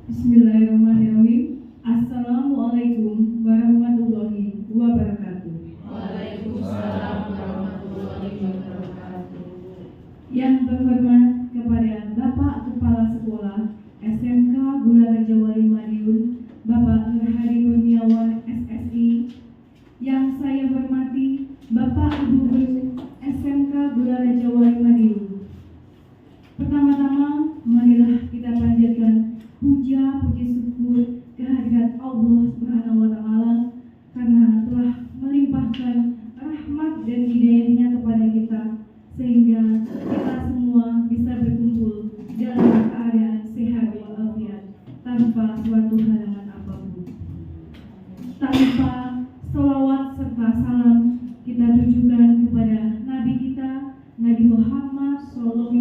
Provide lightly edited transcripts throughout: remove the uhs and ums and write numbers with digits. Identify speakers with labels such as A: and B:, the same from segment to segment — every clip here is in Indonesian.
A: Bismillahirrahmanirrahim. Assalamualaikum warahmatullahi wabarakatuh.
B: Waalaikumsalam warahmatullahi wabarakatuh.
A: Yang terhormat kepada Bapak Kepala Sekolah SMK Gularaja Wali Madiun, Bapak Nurhadi Kurniawan SSI. Yang saya hormati Bapak Ibu Guru SMK Gularaja Wali Madiun. Pertama-tama, marilah kita panjatkan puja puji syukur kehadirat Allah Subhanahu wa Ta'ala karena telah melimpahkan rahmat dan hidayahnya kepada kita sehingga kita semua bisa berkumpul dalam keadaan sehat walafiat tanpa suatu halangan apapun. Tak lupa sholawat serta salam kita tujukan kepada Nabi kita Nabi Muhammad SAW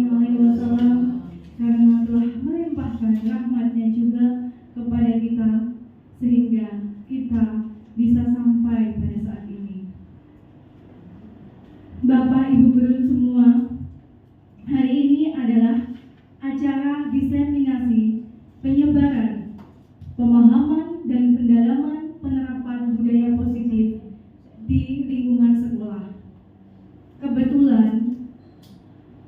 A: karena telah melimpahkan rahmatnya juga kepada kita sehingga kita bisa sampai pada saat ini. Bapak Ibu Guru semua, hari ini adalah acara diseminasi penyebaran pemahaman dan pendalaman penerapan budaya positif di lingkungan sekolah. Kebetulan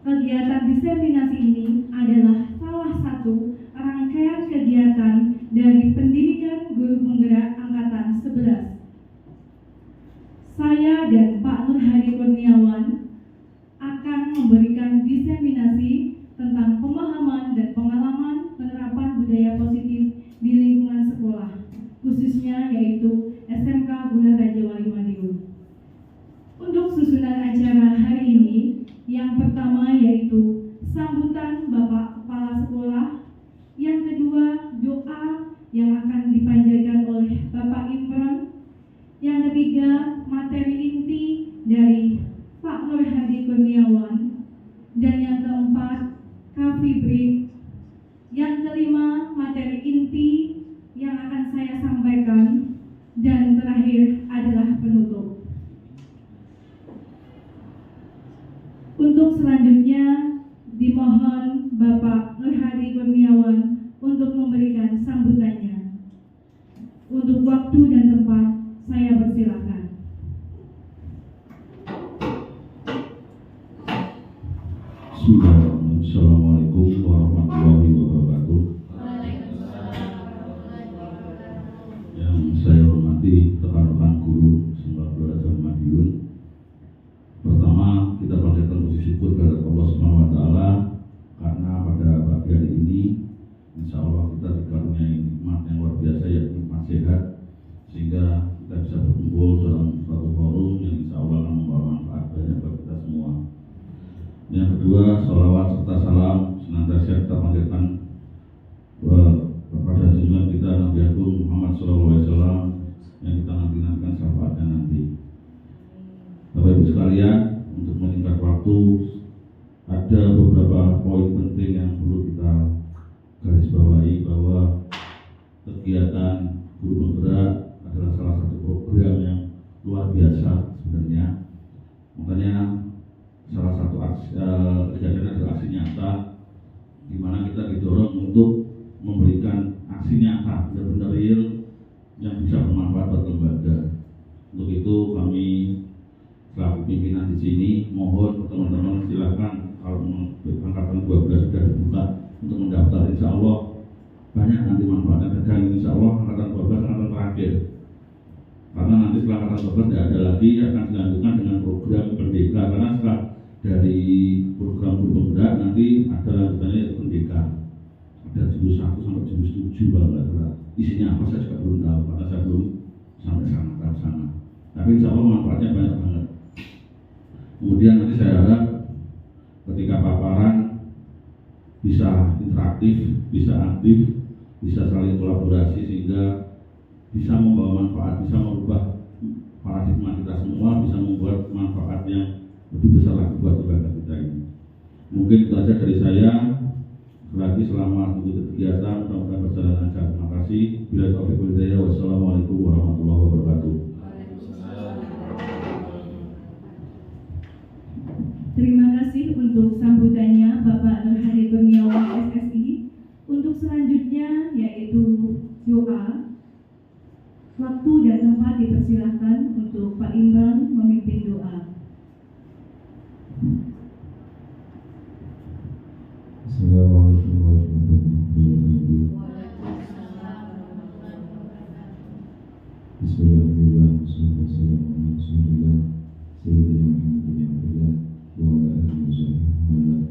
A: kegiatan diseminasi ini adalah salah satu rangkaian kegiatan dari Pendidikan Guru Penggerak Angkatan 11. Saya dan Pak Nurhadi Kurniawan akan memberikan diseminasi tentang pemahaman dan pengalaman penerapan budaya positif di lingkungan sekolah, khususnya yaitu SMK Gularaja Wali Madiun. Untuk susunan acara hari ini, yang pertama yaitu sambutan Bapak Kepala Sekolah, yang kedua doa yang akan dipanjatkan oleh Bapak Imron, yang ketiga materi inti dari Pak Nurhadi Kurniawan, dan yang keempat coffee break, yang kelima materi inti yang akan saya sampaikan, dan terakhir adalah penutup. Untuk selanjutnya dimohon Bapak Nurhadi Kurniawan untuk memberikan sambutannya. Untuk waktu dan tempat saya persilakan.
C: Bismillahirrahmanirrahim. Assalamualaikum warahmatullahi wabarakatuh. Yang saya hormati rekan-rekan guru SMK Gularaja Madiun. Pertama, kita panjatkan puji syukur kepada Allah Subhanahu wa Ta'ala karena pada pagi hari ini insya Allah kita dikaruniai nikmat yang luar biasa, yaitu nikmat sehat, sehingga kita bisa berkumpul dalam suatu forum yang insya Allah akan membawa manfaat banyak bagi kita semua. Yang kedua, sholawat serta salam senantiasa kita panjatkan kepada junjungan kita Nabi Agung Muhammad SAW yang kita nantikan syafaatnya nanti. Bapak Ibu sekalian, untuk meningkat waktu, ada beberapa poin penting yang perlu kita garis bawahi bahwa kegiatan Guru Penggerak adalah salah satu program yang luar biasa sebenarnya. Makanya salah satu kegiatan adalah aksi nyata, di mana kita didorong untuk memberikan aksi nyata benar-benar real yang bisa bermanfaat buat lembaga. Untuk itu kami selaku pimpinan di sini mohon teman-teman silakan, kalau angkatan 12 sudah dibuka untuk mendaftar, insya Allah banyak nanti manfaatnya, dan insya Allah angkatan 12 angkatan terakhir, karena nanti setelah angkatan 12 tidak ada lagi, akan dilanjutkan dengan program Merdeka, karena setelah dari program Guru Penggerak nanti ada lanjutannya yaitu Merdeka, ada jurus 1 sampai jurus 7 kalau nggak salah. Isinya apa saya juga belum tahu karena saya belum sampai sana, tapi insya Allah manfaatnya banyak banget. Kemudian nanti saya harap ketika paparan bisa interaktif, bisa aktif, bisa saling kolaborasi sehingga bisa membawa manfaat, bisa merubah paradigma kita semua, bisa membuat manfaat yang lebih besar lagi buat lembaga kita ini. Mungkin itu saja dari saya. Lagi selamat untuk kegiatan, mudah-mudahan berjalan lancar. Terima kasih. Bila taufiq wal hidayah. Wassalamualaikum warahmatullahi wabarakatuh.
A: Terima kasih untuk sambutannya Bapak Nurhadi Kurniawan SSI. Untuk selanjutnya yaitu doa. Waktu dan tempat dipersilahkan untuk Pak Imran memimpin doa.
D: Assalamualaikum warahmatullahi wabarakatuh.
B: Waalaikumsalam warahmatullahi wabarakatuh.
D: Bismillahirrahmanirrahim. Wassalamualaikum warahmatullahi Sayyidina Muhammad bin Abdullah wa ala alihi wa sahbihi.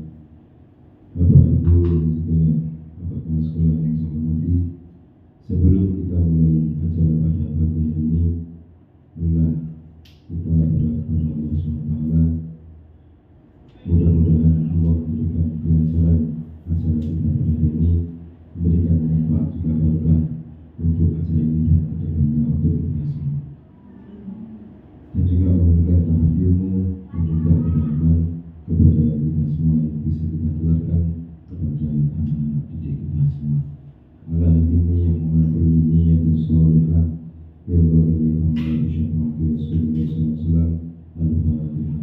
D: Bapak Ibu dan juga Bapak Kepala Sekolah yang saya hormati, sebelum kita mulai acara pada pagi hari ini, marilah kita berdoa kepada Allah SWT. Mudah-mudahan Allah memberikan kelancaran acara kita pada hari ini, memberikan manfaat juga berkah untuk acara ini dan kedepannya untuk kita semua. Dan juga memberikan tambah ilmu dan juga pemahaman kepada kita semua yang bisa kita tularkan kepada anak-anak didik kita semua. Ala ini yang mengatur ini yang solehah, yaitu ini Muhammad Syekh Rasulullah SAW. Al-Fatihah.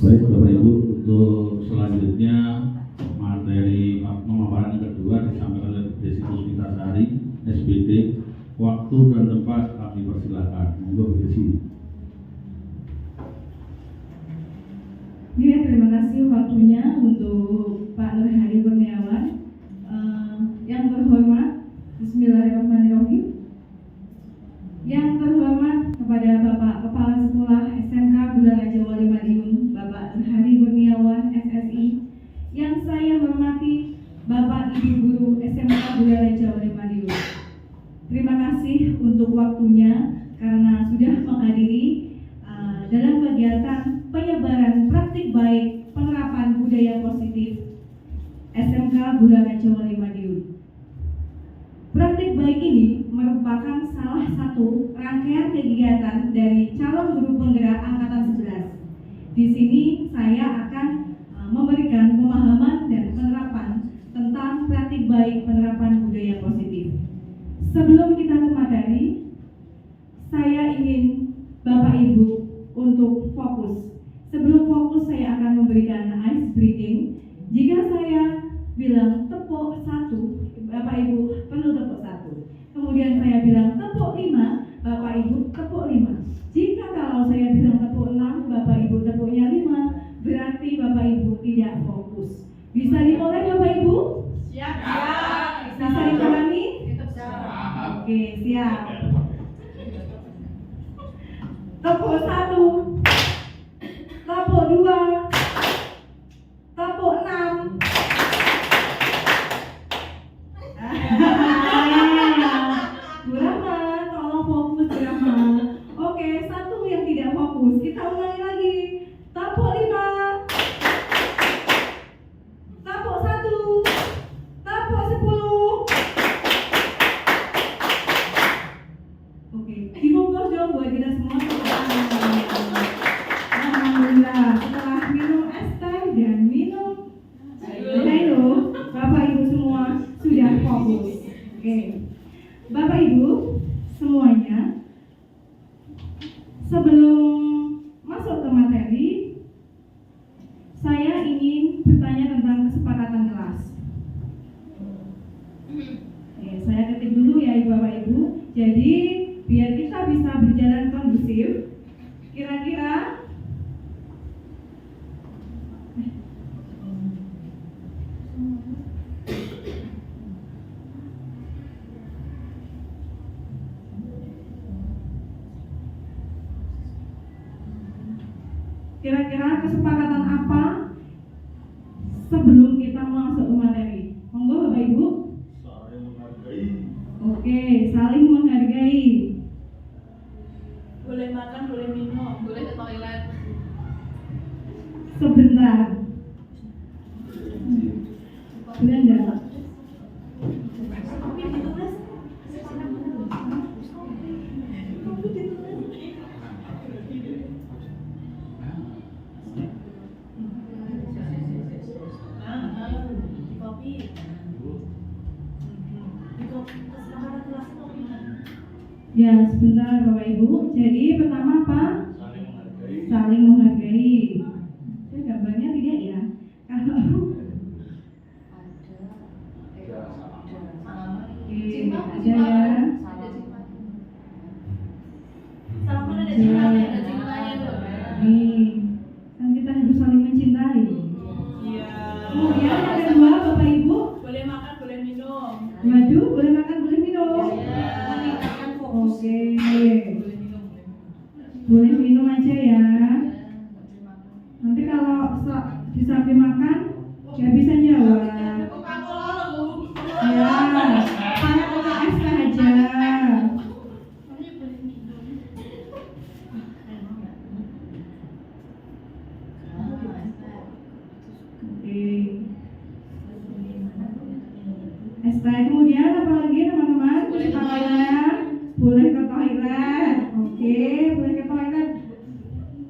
C: Baik Bapak Ibu, untuk selanjutnya materi pemaparan yang kedua disampaikan oleh Desi Puspitasari, SBD. Waktu dan tempat kami persilakan. Monggo Desi.
A: Ya, terima kasih waktunya untuk Pak Nur Hadi Kurniawan. Yang terhormat, Bismillahirrahmanirrahim. Yang terhormat kepada Bapak Kepala Sekolah SMK Bularaja Wali Madiun, Bapak Nur Hadi Kurniawan, SSI. Yang saya hormati Bapak Ibu Guru SMK Bularaja Wali Madiun. Terima kasih untuk waktunya karena sudah menghadiri dalam kegiatan penyebaran praktik baik penerapan budaya positif SMK Bularaja Wali Madiun. Praktik baik ini merupakan salah satu rangkaian kegiatan dari calon guru penggerak angkatan 11. Di sini saya akan memberikan pemahaman dan penerapan tentang praktik baik penerapan budaya positif. Sebelum kita ke materi, saya ingin Bapak Ibu untuk fokus. Sebelum fokus, saya akan memberikan ice breaking. Jika saya bilang tepuk 1, Bapak Ibu perlu tepuk 1. Kemudian saya bilang tepuk 5, Bapak Ibu tepuk 5. Jika kalau saya bilang tepuk 6, Bapak Ibu tepuknya 5, berarti Bapak Ibu tidak fokus. Bisa dimulai Bapak Ibu?
B: Siap.
A: Bisa dipahami?
B: Siap.
A: Oke, siap. Tepuk 1, tepuk 2, tepuk 6. Bu Rahma, tolong fokus Bu Rahma. Oke, satu yang tidak fokus, kita ulangi lagi. Tepuk 5, tepuk 1, tepuk 10. Oke, Dikumpul dong buat kita semua. Alhamdulillah, setelah minum es teh dan minum Milo, Bapak Ibu semua sudah fokus. Oke, Bapak Ibu semuanya, sebelum masuk ke materi, saya ingin bertanya tentang kesepakatan kelas. Oke, saya ketik dulu ya Bapak Ibu. Jadi biar kita bisa berjalan kondusif, kira-kira kesepakatan apa sebelum kita masuk ke materi? Monggo Bapak Ibu.
C: Saling menghargai.
A: Oke, saling menghargai.
B: Boleh makan, boleh minum, boleh ke toilet.
A: Sebentar. Benar enggak? Ya, sebentar Bapak Ibu. Jadi pertama apa?
C: Saling menghargai.
A: Saling menghargai. Saya gambarnya tidak ya? Kalau
B: Cinta,
A: ada ya.
B: Salaman ada cintanya, ada cintanya tuh.
A: Nih, kan kita harus saling mencintai.
B: Iya.
A: Kemudian yang kedua Bapak Ibu,
B: Boleh makan, boleh minum.
A: waduh, boleh makan, boleh minum.
B: Iya.
A: Oke,
B: Boleh minum, boleh.
A: boleh minum aja ya. Nanti kalau di samping makan, nggak bisa jawab.
B: Coca-Cola loh, Bu.
A: Ya, saya coba es teh aja. Oke. Es teh kemudian apa lagi teman-teman?
B: Boleh ke
A: Kesepakatannya, boleh ke toilet. Oke, boleh ke toilet.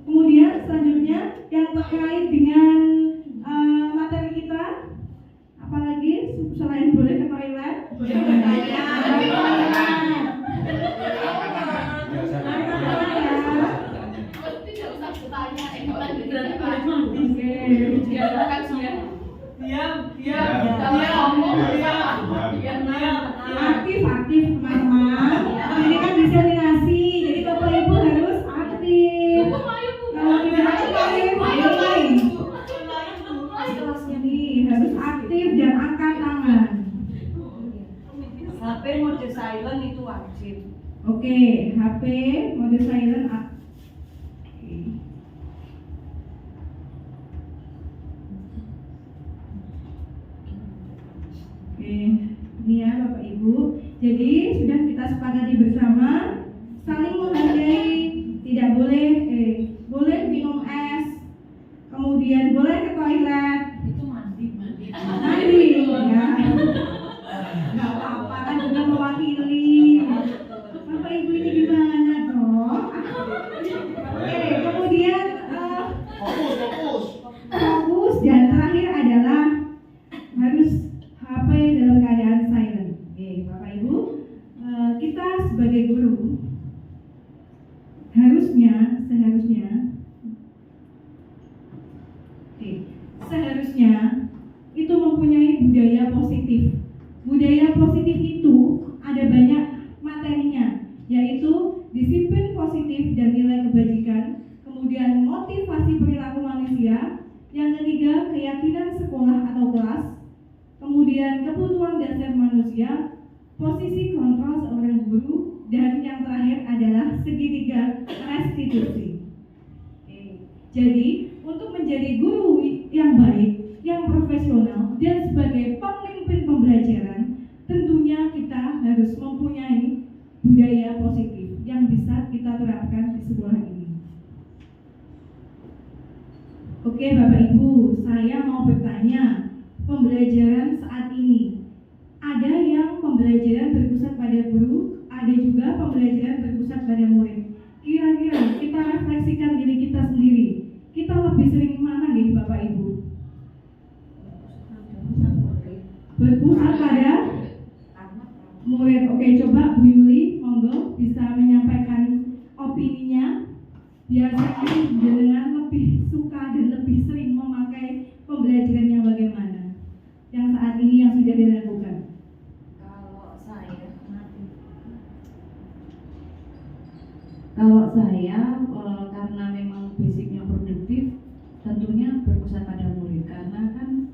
A: Kemudian selanjutnya yang terkait dengan materi kita, apalagi selain boleh ke toilet?
B: Boleh ke toilet. Tidak usah bertanya,
A: Oke. Aktif teman-teman. Ini kan diseminasi, jadi Bapak Ibu harus aktif. Kalau tidak aktif, ini harus aktif dan angkat tangan.
E: HP mode silent itu wajib.
A: Oke, HP mode silent. Oke. Oke, ini ya Bapak Ibu. Jadi sudah kita sepakati bersama saling menghargai, tidak boleh boleh minum es, kemudian boleh ke toilet.
B: Itu mandi.
A: Mandi ya. Nggak apa-apa kan juga mewakili. Bapak Ibu ini gimana toh? Oke, kemudian fokus dan terakhir adalah harus HP dalam keadaan silent. Oke, Bapak Ibu, kita sebagai guru seharusnya itu mempunyai budaya positif. Budaya positif itu ada banyak materinya, yaitu disiplin positif dan nilai kebajikan, kemudian motivasi perilaku manusia, yang ketiga keyakinan sekolah atau kelas, kemudian kebutuhan dasar manusia, posisi kontrol seorang guru, dan yang terakhir adalah segitiga restitusi. Jadi untuk menjadi guru yang baik, yang profesional, dan sebagai pemimpin pembelajaran, tentunya kita harus mempunyai budaya positif yang bisa kita terapkan di sekolah ini. Oke Bapak Ibu, saya mau bertanya, pembelajaran saat ini ada yang pembelajaran berpusat pada guru ada juga pembelajaran berpusat pada murid. Kira-kira kita refleksikan diri kita sendiri. Kita lebih sering mana nih Bapak Ibu? Berpusat pada murid. Oke, coba Bu Yuli, monggo bisa menyampaikan opininya. Biasanya dengan lebih suka dan lebih sering memakai pembelajaran yang bagaimana? Yang saat ini yang sudah dilakukan.
B: Kalau saya karena memang basicnya produktif, tentunya berpusat pada murid karena kan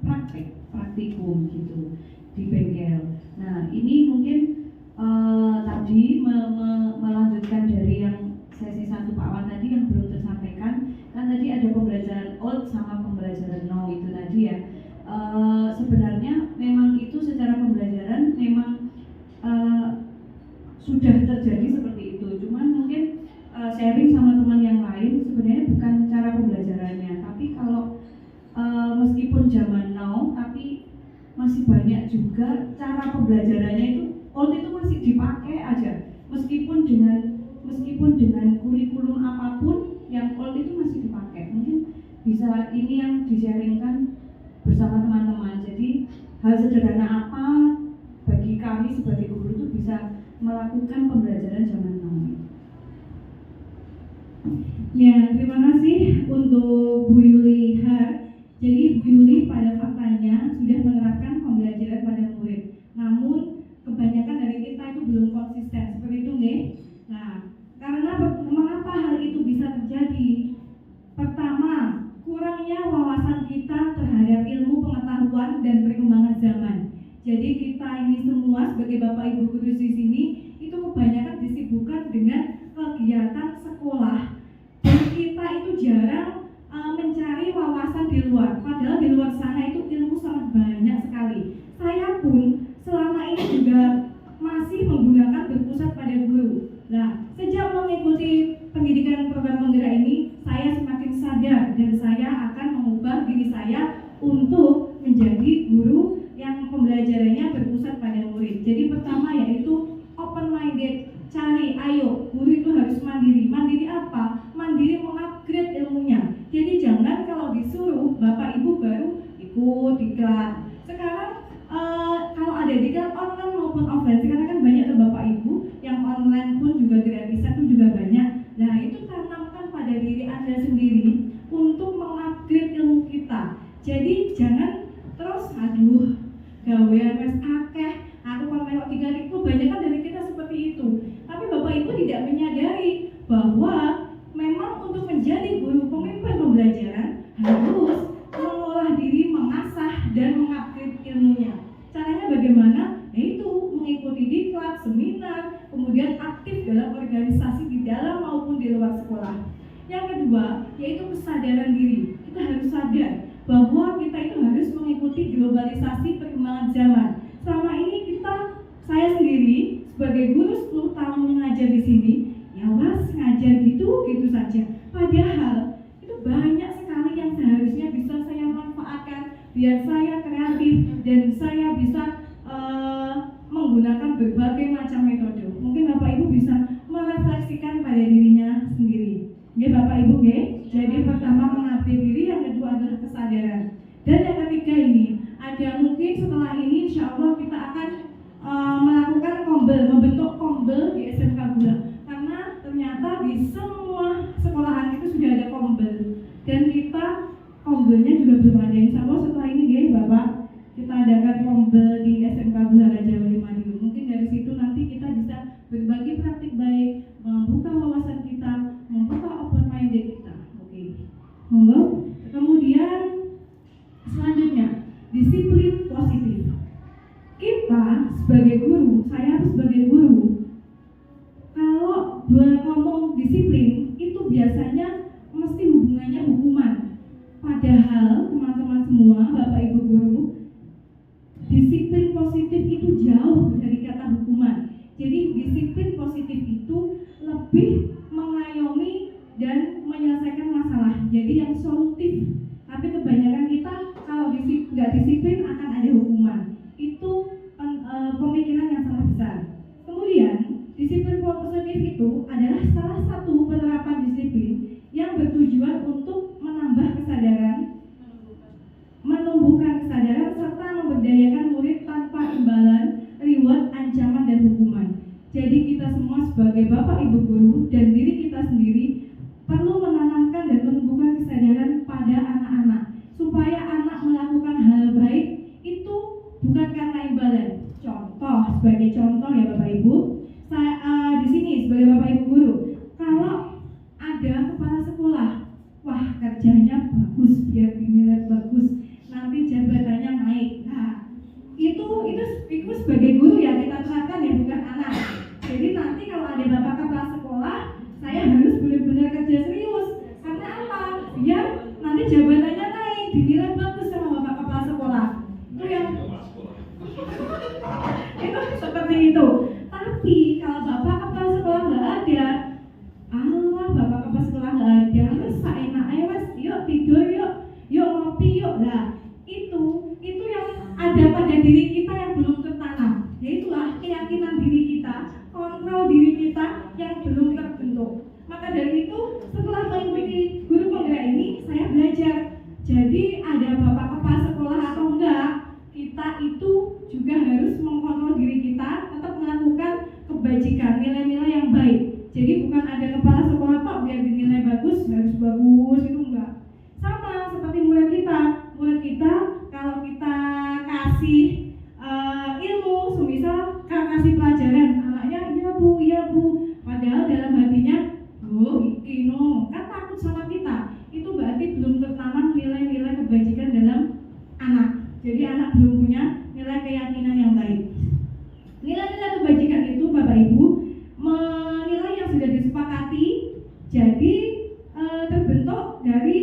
B: praktikum gitu di bengkel. Nah ini mungkin tadi melanjutkan dari yang sesi 1 Pak Wan tadi yang belum tersampaikan, kan tadi ada pembelajaran old sama pembelajaran now itu tadi ya. Sebenarnya memang itu secara pembelajaran memang sudah terjadi seperti itu, cuman mungkin sharing sama teman yang lain sebenarnya bukan cara pembelajarannya, tapi kalau meskipun zaman now tapi masih banyak juga cara pembelajarannya itu old itu masih dipakai aja, meskipun dengan kurikulum apapun yang old itu masih dipakai. Mungkin bisa ini yang di-sharingkan bersama teman-teman. Jadi hal sederhana apa bagi kami sebagai guru itu bisa melakukan pembelajaran zaman now.
A: Ya, terima kasih untuk Bu Yuli Har. Jadi Bu Yuli pada faktanya sudah menerapkan pembelajaran pada murid. Namun kebanyakan dari kita itu belum konsisten seperti itu nih. Nah, karena mengapa hal itu bisa terjadi? Pertama, kurangnya wawasan kita terhadap ilmu pengetahuan dan perkembangan zaman. Jadi kita ini semua sebagai Bapak Ibu guru di sini itu kebanyakan disibukkan dengan kegiatan sekolah. Dan kita itu jarang mencari wawasan di luar. Padahal di luar sana itu ilmu sangat banyak sekali. Saya pun selama ini juga masih menggunakan berpusat pada guru. Nah, sejak mengikuti pendidikan program penggerak ini, saya semakin sadar dan saya akan mengubah diri saya untuk menjadi guru yang pembelajarannya berpusat pada murid. Jadi pertama yaitu open minded, cari, ayo, guru itu harus mandiri. Mandiri apa? Mandiri mengupgrade ilmunya. Jadi jangan kalau disuruh Bapak Ibu baru ikut diklat. Sekarang kalau ada diklat online maupun offline, sekarang kan banyak tuh Bapak Ibu yang online pun juga gratisan pun juga banyak. Nah itu tanamkan pada diri Anda sendiri untuk mengupgrade ilmu kita. Jadi jangan terus gawean wes akeh, aku kon melok 3.000, banyak kan dari kita seperti itu. Tapi Bapak Ibu tidak menyadari bahwa memang untuk menjadi guru pemimpin pembelajaran harus mengolah diri, mengasah dan mengupgrade ilmunya. Caranya bagaimana? Yaitu mengikuti diklat, seminar, kemudian aktif dalam organisasi di dalam maupun di luar sekolah. Yang kedua, yaitu kesadaran diri. Kita harus sadar bahwa kita itu harus mengikuti globalisasi perkembangan zaman. Selama ini saya sendiri sebagai guru 10 tahun mengajar di sini, ya was ngajar gitu saja. Padahal itu banyak sekali yang seharusnya bisa saya manfaatkan biar saya kreatif dan saya bisa menggunakan berbagai macam metode. Mungkin Bapak Ibu bisa merefleksikan pada dirinya sendiri. Oke Bapak Ibu, oke? Jadi pertama mengupgrade diri, yang kedua adalah kesadaran. Dan yang ketiga ini, ada mungkin setelah ini insya Allah kita akan melakukan membentuk kombel di SMK Bula. Karena ternyata di semua sekolahan itu sudah ada kombel. Dan kita kombelnya juga belum ada. Insya Allah setelah ini guys Bapak, kita adakan kombel di SMK Bula Raja Wali Madiun. Mungkin dari situ nanti kita bisa berbagi praktik baik, membuka wawasan kita, membuka open minded kita. Oke, monggo. Kemudian selanjutnya disiplin positif. Kita sebagai guru, saya sebagai guru, kalau ngomong disiplin itu biasanya mesti hubungannya hukuman. Padahal teman-teman semua, Bapak Ibu guru, disiplin positif itu jauh dari kata hukuman. Jadi disiplin positif itu lebih mengayomi dan menyelesaikan masalah. Jadi yang solutif. Tapi kebanyakan kita kalau nggak disiplin akan ada hukuman. Itu pemikiran yang sangat besar. Kemudian disiplin Ibu guru dan diri kita sendiri perlu menanamkan dan menumbuhkan kesadaran pada anak-anak supaya anak melakukan hal baik itu bukan karena imbalan. Contoh, sebagai contoh ya Bapak Ibu, saya di sini sebagai Bapak Ibu guru, kalau ada kepala sekolah, wah kerjanya bagus biar dinilai bagus, nanti jabatannya naik. Nah, itu sebagai guru ya kita terapkan ya, bukan anak. Jadi nanti kalau ada bapak kepala sekolah, saya harus benar-benar kerja serius. Karena apa? Biar nanti jabatannya naik, dinilai bagus sama bapak kepala sekolah. Itu yang itu seperti itu. Tapi kalau bapak kepala sekolah nggak ada, Allah bapak kepala sekolah nggak ada, terus enak ayo mas, yuk tidur yuk ngopi yuk lah. Itu yang ada pada diri kita yang belum tertanam. Yaitulah keyakinan diri kita, kontrol diri kita yang belum terbentuk. Maka dari itu setelah mengikuti guru penggerak ini, saya belajar. Jadi ada bapak kepala sekolah atau enggak, kita itu juga harus mengkontrol diri kita, tetap melakukan kebajikan, nilai-nilai yang baik. Jadi bukan ada kepala sekolah kok biar dinilai bagus, harus bagus, itu enggak. Sama seperti murid kita kalau kita kasih ilmu, semisal kasih pelajaran, anaknya iya bu, padahal dalam hatinya, kan takut sama kita, itu berarti belum tertanam nilai-nilai kebajikan dalam anak. Jadi anak belum punya nilai keyakinan yang baik. Nilai-nilai kebajikan itu Bapak Ibu menilai yang sudah disepakati, jadi terbentuk dari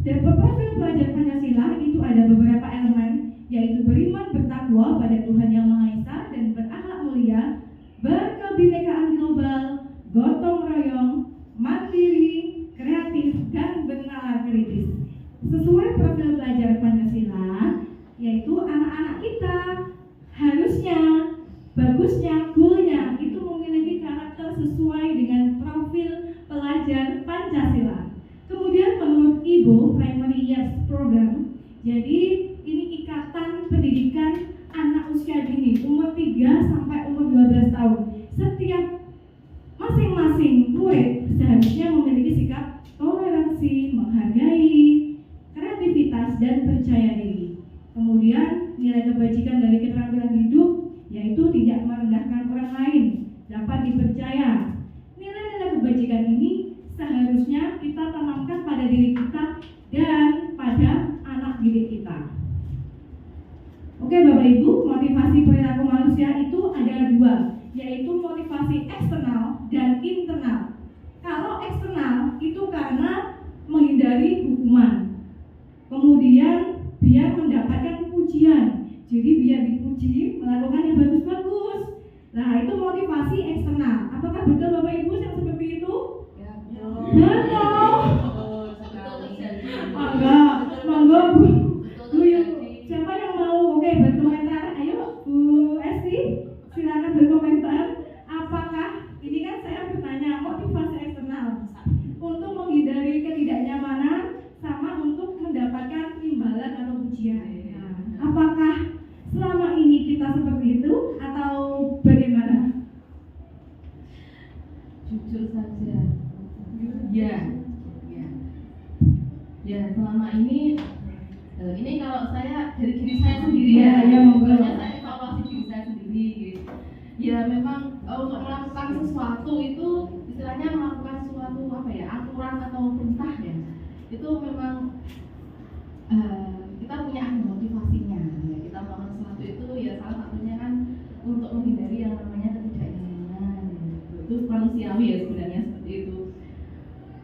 A: profil pelajar Pancasila itu ada beberapa elemen, yaitu beriman bertakwa pada Tuhan Yang Maha Esa dan berakhlak mulia, berkebinekaan global, gotong royong, mandiri, kreatif, dan bernalar kritis. Sesuai profil pelajar Pancasila, yaitu anak-anak kita harusnya, bagusnya, goalnya itu memiliki karakter sesuai dengan profil pelajar Pancasila. Kemudian menurut Ibu Primary Years Program, jadi ini ikatan pendidikan anak usia dini umur 3 sampai umur 12 tahun. Setiap masing-masing murid seharusnya memiliki sikap toleransi, menghargai, kreativitas, dan percaya diri. Kemudian nilai kebajikan dari keterampilan hidup yaitu tidak merendahkan orang lain, dapat dipercaya. Nilai-nilai kebajikan ini seharusnya kita tanamkan pada diri kita dan pada anak didik kita. Oke Bapak Ibu, motivasi perilaku manusia itu ada dua, yaitu motivasi eksternal dan internal. Kalau eksternal itu karena menghindari hukuman, kemudian biar mendapatkan pujian, jadi biar dipuji melakukan yang bagus-bagus. Nah itu motivasi eksternal. Apakah betul Bapak Ibu yang seperti itu? Betul. Monggo Bu. Siapa yang mau berkomentar? Ayo Bu Esti, silakan berkomentar. Apakah ini kan saya bertanya motivasi eksternal untuk menghindari ketidaknyamanan sama untuk mendapatkan imbalan atau pujian. Apakah selama ini kita seperti itu atau bagaimana?
F: Jujur saja. Ya, selama ini kalau saya dari diri saya sendiri saya evaluasi diri saya sendiri gitu. Ya memang untuk melakukan sesuatu itu istilahnya melakukan suatu aturan atau perintah ya. Itu memang kita punya motivasinya ya. Kita melakukan sesuatu itu ya salah satunya kan untuk menghindari yang namanya ketidaknyamanan ya. Itu manusiawi ya sebenarnya seperti itu.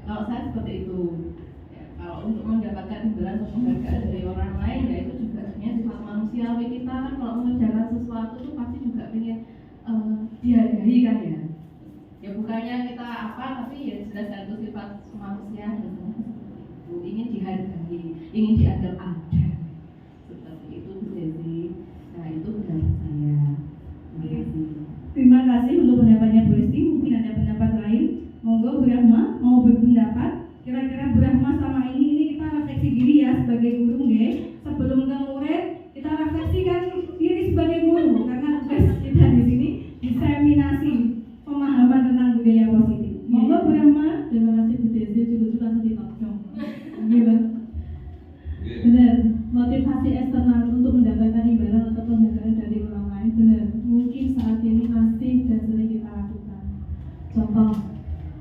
F: Kalau saya seperti itu ya, kalau untuk mendapatkan imbalan atau penghargaan dari orang lain ya itu juga sebenarnya sifat manusiawi kita kan. Kalau mengerjakan sesuatu itu pasti juga ingin dihargai kan ya. Ya bukannya kita tapi ya jelas itu sifat manusia dan ingin dihargai, ingin dianggap ada seperti itu jadi. Nah itu pendapat saya.
A: Terima kasih untuk pendapatnya Bu Esti. Mungkin ada pendapat lain. Monggo Bu Rahma mau berpendapat. Kira-kira Bu Rahma selama ini kita refleksi diri ya sebagai guru nggih. Sebelum ke murid kita refleksikan diri sebagai guru karena tugas kita di sini diseminasi pemahaman tentang budaya positif. terima kasih Bu Desi, juga langsung ditodong. Gila. Benar, motivasi eksternal untuk mendapatkan imbalan atau penghargaan dari orang lain benar. Mungkin saat ini masih dan sering kita lakukan. Contoh,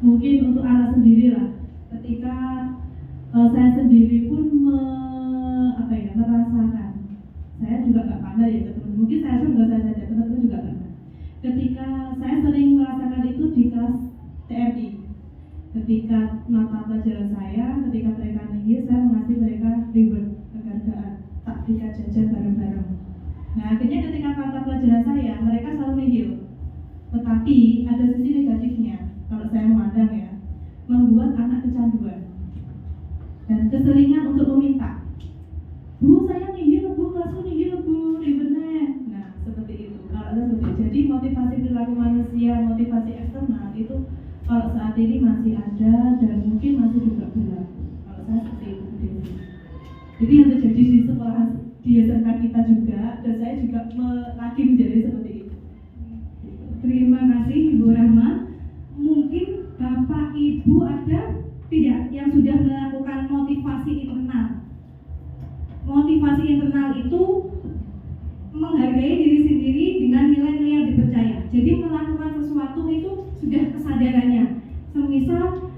A: mungkin untuk anak sendiri lah. Ketika saya sendiri pun merasakan, saya juga gak pandai ya teman-teman. Mungkin saya juga saya saja, teman-teman juga pernah. Ketika saya sering merasakan itu di kelas TMI. Ketika mata pelajaran saya, ketika mereka nihil, saya mengasih mereka reward, penghargaan, taktika jajan bareng-bareng. Nah akhirnya ketika mata pelajaran saya, mereka selalu nihil. Tetapi ada sisi negatifnya, kalau saya memandang ya, membuat anak kecanduan dan keseringan untuk meminta. Bu, saya nihil, Bu, kelasku nihil, Bu, ribetnya. Nah seperti itu. Kalau saya seperti itu. Jadi motivasi perilaku manusia, motivasi eksternal itu kalau saat ini masih ada dan mungkin masih juga berlaku. Kalau saya seperti itu. Jadi yang terjadi di sekolah di SMK kita juga, dan saya juga lagi menjadi seperti itu.
B: Terima kasih Ibu Rahma. Mungkin Bapak Ibu ada tidak yang sudah melakukan motivasi internal? Motivasi internal itu menghargai diri sendiri dengan nilai-nilai yang dipercaya. Jadi melakukan sesuatu itu sudah kesadarannya. Semisal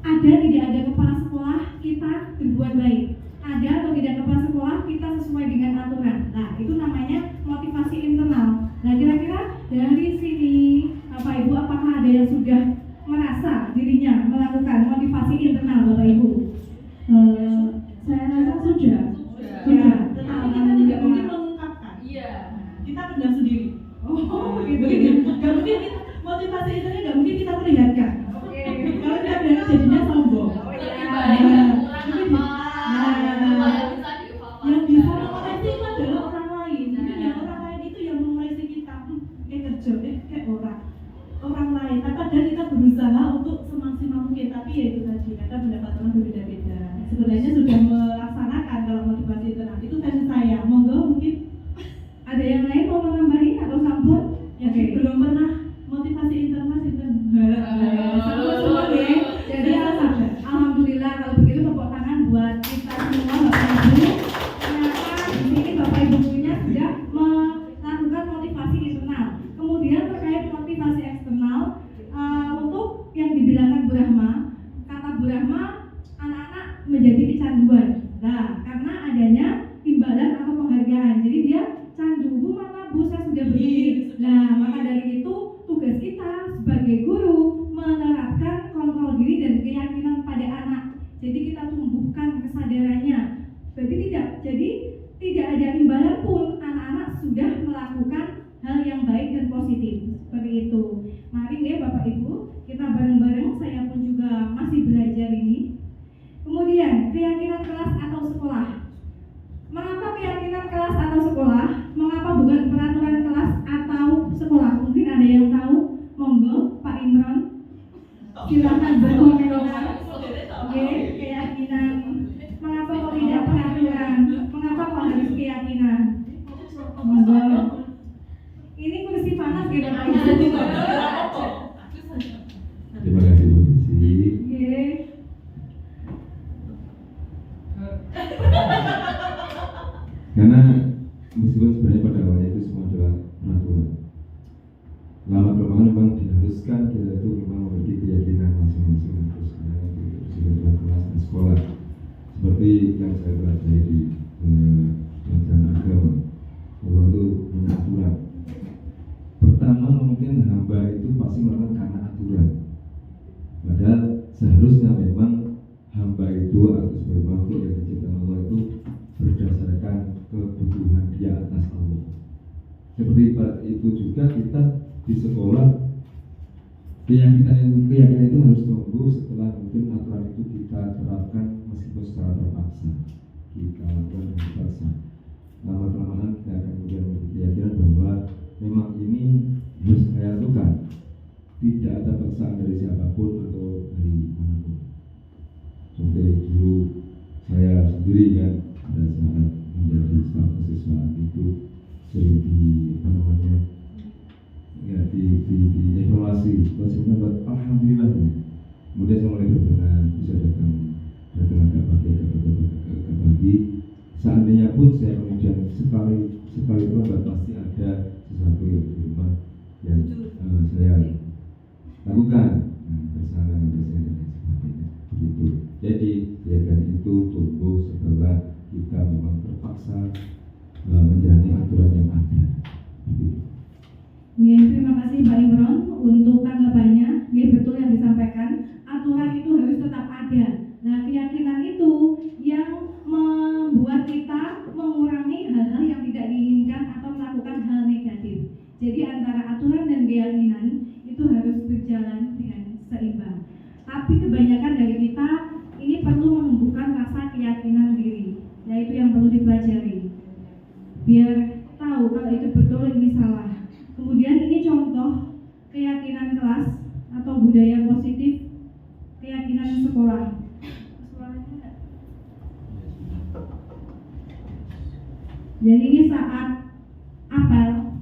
B: ada tidak ada kepala sekolah, kita berbuat baik. Ada atau tidak kepala sekolah, kita sesuai dengan aturan. Nah itu namanya motivasi internal. Nah kira-kira dari sini Bapak Ibu, apakah ada yang sudah merasa dirinya melakukan motivasi internal Bapak Ibu?
A: Saya rasa sudah. Tetapi kita tidak mungkin mengungkapkan.
F: Iya.
A: Kita pendam sendiri.
B: Oh gitu.
A: Gak mungkin kita, motivasi itu gak mungkin kita perlihatkan. Kalau kita pendam jadinya sombong. Yang bisa mengoreksi itu adalah orang lain. Mungkin yang orang lain itu yang mengoreksi kita. Kerja, kayak orang lain. Padahal kita berusaha untuk semaksimal mungkin. Tapi ya itu tadi, karena pendapat orang berbeda-beda. Sebenarnya sudah melaksanakan kalau motivasi internal itu versi saya. Monggo mungkin
B: Ada yang lain mau menambahi atau sambung?
A: yang belum pernah motivasi internal itu
B: Semua ya. Jadi alhamdulillah kalau begitu tepuk tangan buat kita semua Bapak Ibu. Ternyata di sini Bapak Ibu punya sudah melakukan motivasi internal. Kemudian terkait motivasi eksternal, untuk yang dibilangkan Bu Rahma, kata Bu Rahma, anak-anak menjadi kecanduan. Nah, karena adanya imbalan atau penghargaan, jadi dia candu, Bu mana Bu, saya sudah begini. Nah, maka dari itu tugas kita sebagai guru menerapkan kontrol diri dan keyakinan pada anak. Jadi kita tumbuhkan kesadarannya. Jadi tidak ada imbalan pun anak-anak sudah melakukan hal yang baik dan positif. Seperti itu. Mari ya Bapak Ibu, kita bareng-bareng, saya pun juga masih belajar ini. Kemudian keyakinan kelas atau sekolah. Mengapa keyakinan kelas atau sekolah? Mengapa bukan peraturan kelas atau sekolah? Mungkin ada yang tahu? Monggo Pak Imron, silakan berkomentar. Oke, keyakinan. Mengapa kok tidak peraturan? Mengapa kok harus keyakinan? Monggo. Ini kursi panas gitu Pak Ibu.
D: Terima kasih Bu Desi.
B: Oke.
D: Karena meskipun sebenarnya pada awalnya itu semua adalah peraturan, lama kelamaan memang diharuskan kita itu memang memiliki keyakinan masing-masing harus dalam kelas dan sekolah. Seperti yang saya pelajari di pelajaran agama, bahwa itu punya aturan. Pertama mungkin hamba itu pasti melakukan karena aturan. Padahal seharusnya memang hamba itu atau sebagai makhluk yang diciptakan Allah itu berdasarkan kebutuhan dia atas Allah. Seperti itu juga kita di sekolah, keyakinan itu harus tumbuh setelah mungkin aturan itu kita terapkan meskipun secara terpaksa. Kita lakukan dengan terpaksa. Lama kelamaan kita akan kemudian memiliki keyakinan bahwa memang ini harus saya lakukan. Tidak ada paksaan dari siapapun atau dari manapun. Sampai dulu saya sendiri kan pada saat menjadi staf siswa itu sering di evaluasi, alhamdulillah ya. Kemudian saya mulai berbenah, bisa datang agak pagi. Seandainya pun saya kemudian sekali terlambat, pasti ada sesuatu yang di rumah yang saya lakukan, kesalahan dan sebagainya. Begitu. Jadi biarkan itu tumbuh setelah kita memang terpaksa menjalani aturan yang ada. Begitu.
A: Ya, terima kasih Pak Imron untuk tanggapannya. Ya, betul yang disampaikan, aturan itu harus tetap ada. Nah, keyakinan itu yang membuat kita mengurangi hal-hal yang tidak diinginkan atau melakukan hal negatif. Jadi antara aturan dan keyakinan itu harus berjalan dengan seimbang. Tapi kebanyakan dari kita ini perlu menumbuhkan rasa keyakinan diri. Nah, itu yang perlu dipelajari. Biar tahu kalau itu betul, ini salah. Kemudian ini contoh keyakinan kelas atau budaya positif keyakinan sekolah. Jadi ini saat apel.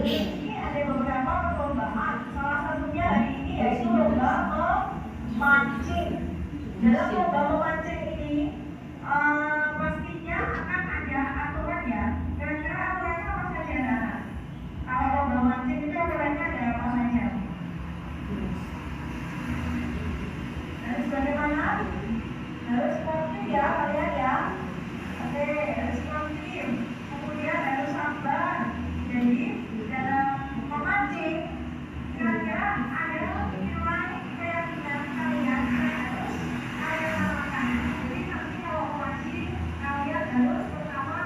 G: Ini ada beberapa perlombaan. Salah satunya hari ini yaitu lomba memancing. Dalam lomba memancing ini pastinya akan ada aturan ya. Kira-kira aturannya apa saja, Nana? Kalau lomba mancing itu aturannya ada apa saja? Harus bagaimana? Harus sportif ya kalian ya. Oke, harus sportif. Kemudian harus sabar. Jadi dalam memancing, kira-kira ada nilai keyakinan kalian harus kalian lakukan. Jadi nanti kalau memancing, kalian harus pertama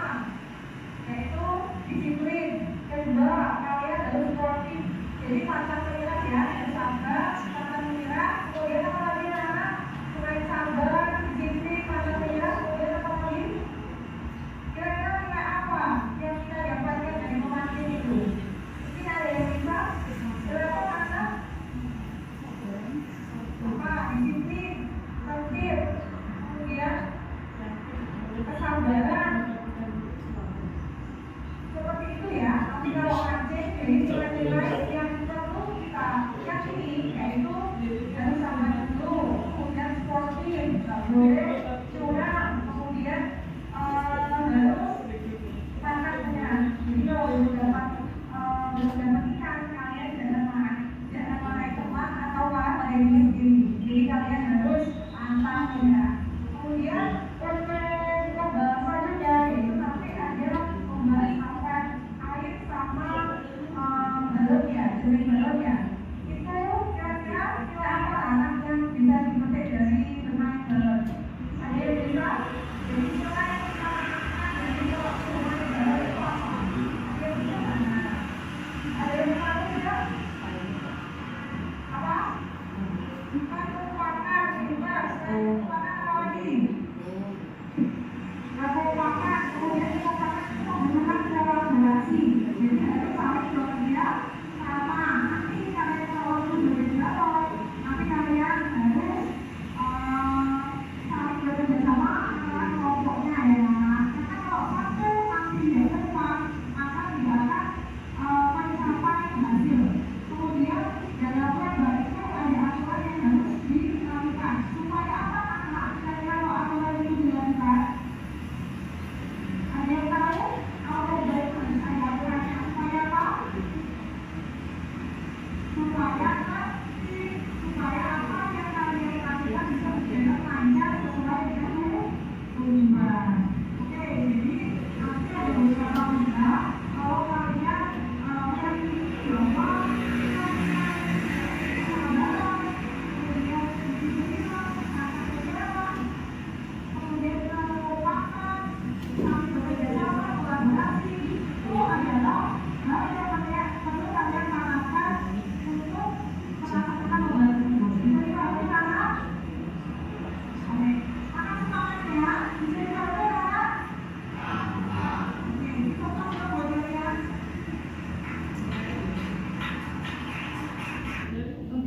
G: yaitu disiplin. Kedua, kalian harus sportif. Jadi pantang menyerah ya, harus sabar, pantang menyerah. Kemudian apa lagi anak? Selain sabar, disiplin, pantang menyerah, kemudian apa lagi? Kira-kira nilai apa yang kita dapatkan dari memancing itu? Mungkin ada yang bisa? Berapa mana? Apa? Disiplin, tertib, kemudian kesabaran. Seperti itu ya. Tapi kalau mancing, jadi nilai-nilai yang perlu kita yakini yaitu harus sabar dulu, kemudian sportif, nggak boleh curang, kemudian harus pantang menyerah. Jadi kalau dapat ikan, kalian jangan marahi teman atau pada diri sendiri. Jadi kalian harus pantang menyerah. Kemudian lomba selanjutnya yaitu nanti ada lomba sampai air sama balon ya, jenis balon ya. Itu kira-kira nilai apa anak yang bisa dipetik dari bermain balon? Ada yang bisa? Jadi nilai yang kita lakukan dari bermain balon itu apa? Ada yang bisa mana? Ada yang tahu tidak? Apa? Bukan merupakan bebas, merupakan apa lagi? Merupakan, kemudian merupakan itu menggunakan kolaborasi. Jadi harus saling bekerja sama. Nanti kalian kalau bekerja atau nanti kalian harus saling bekerja sama antara kelompoknya ya. Karena kalau satu nanti di depan maka tidak akan mencapai hasil. Kemudian dalam lomba itu ada aturan yang harus dilakukan supaya apa anak?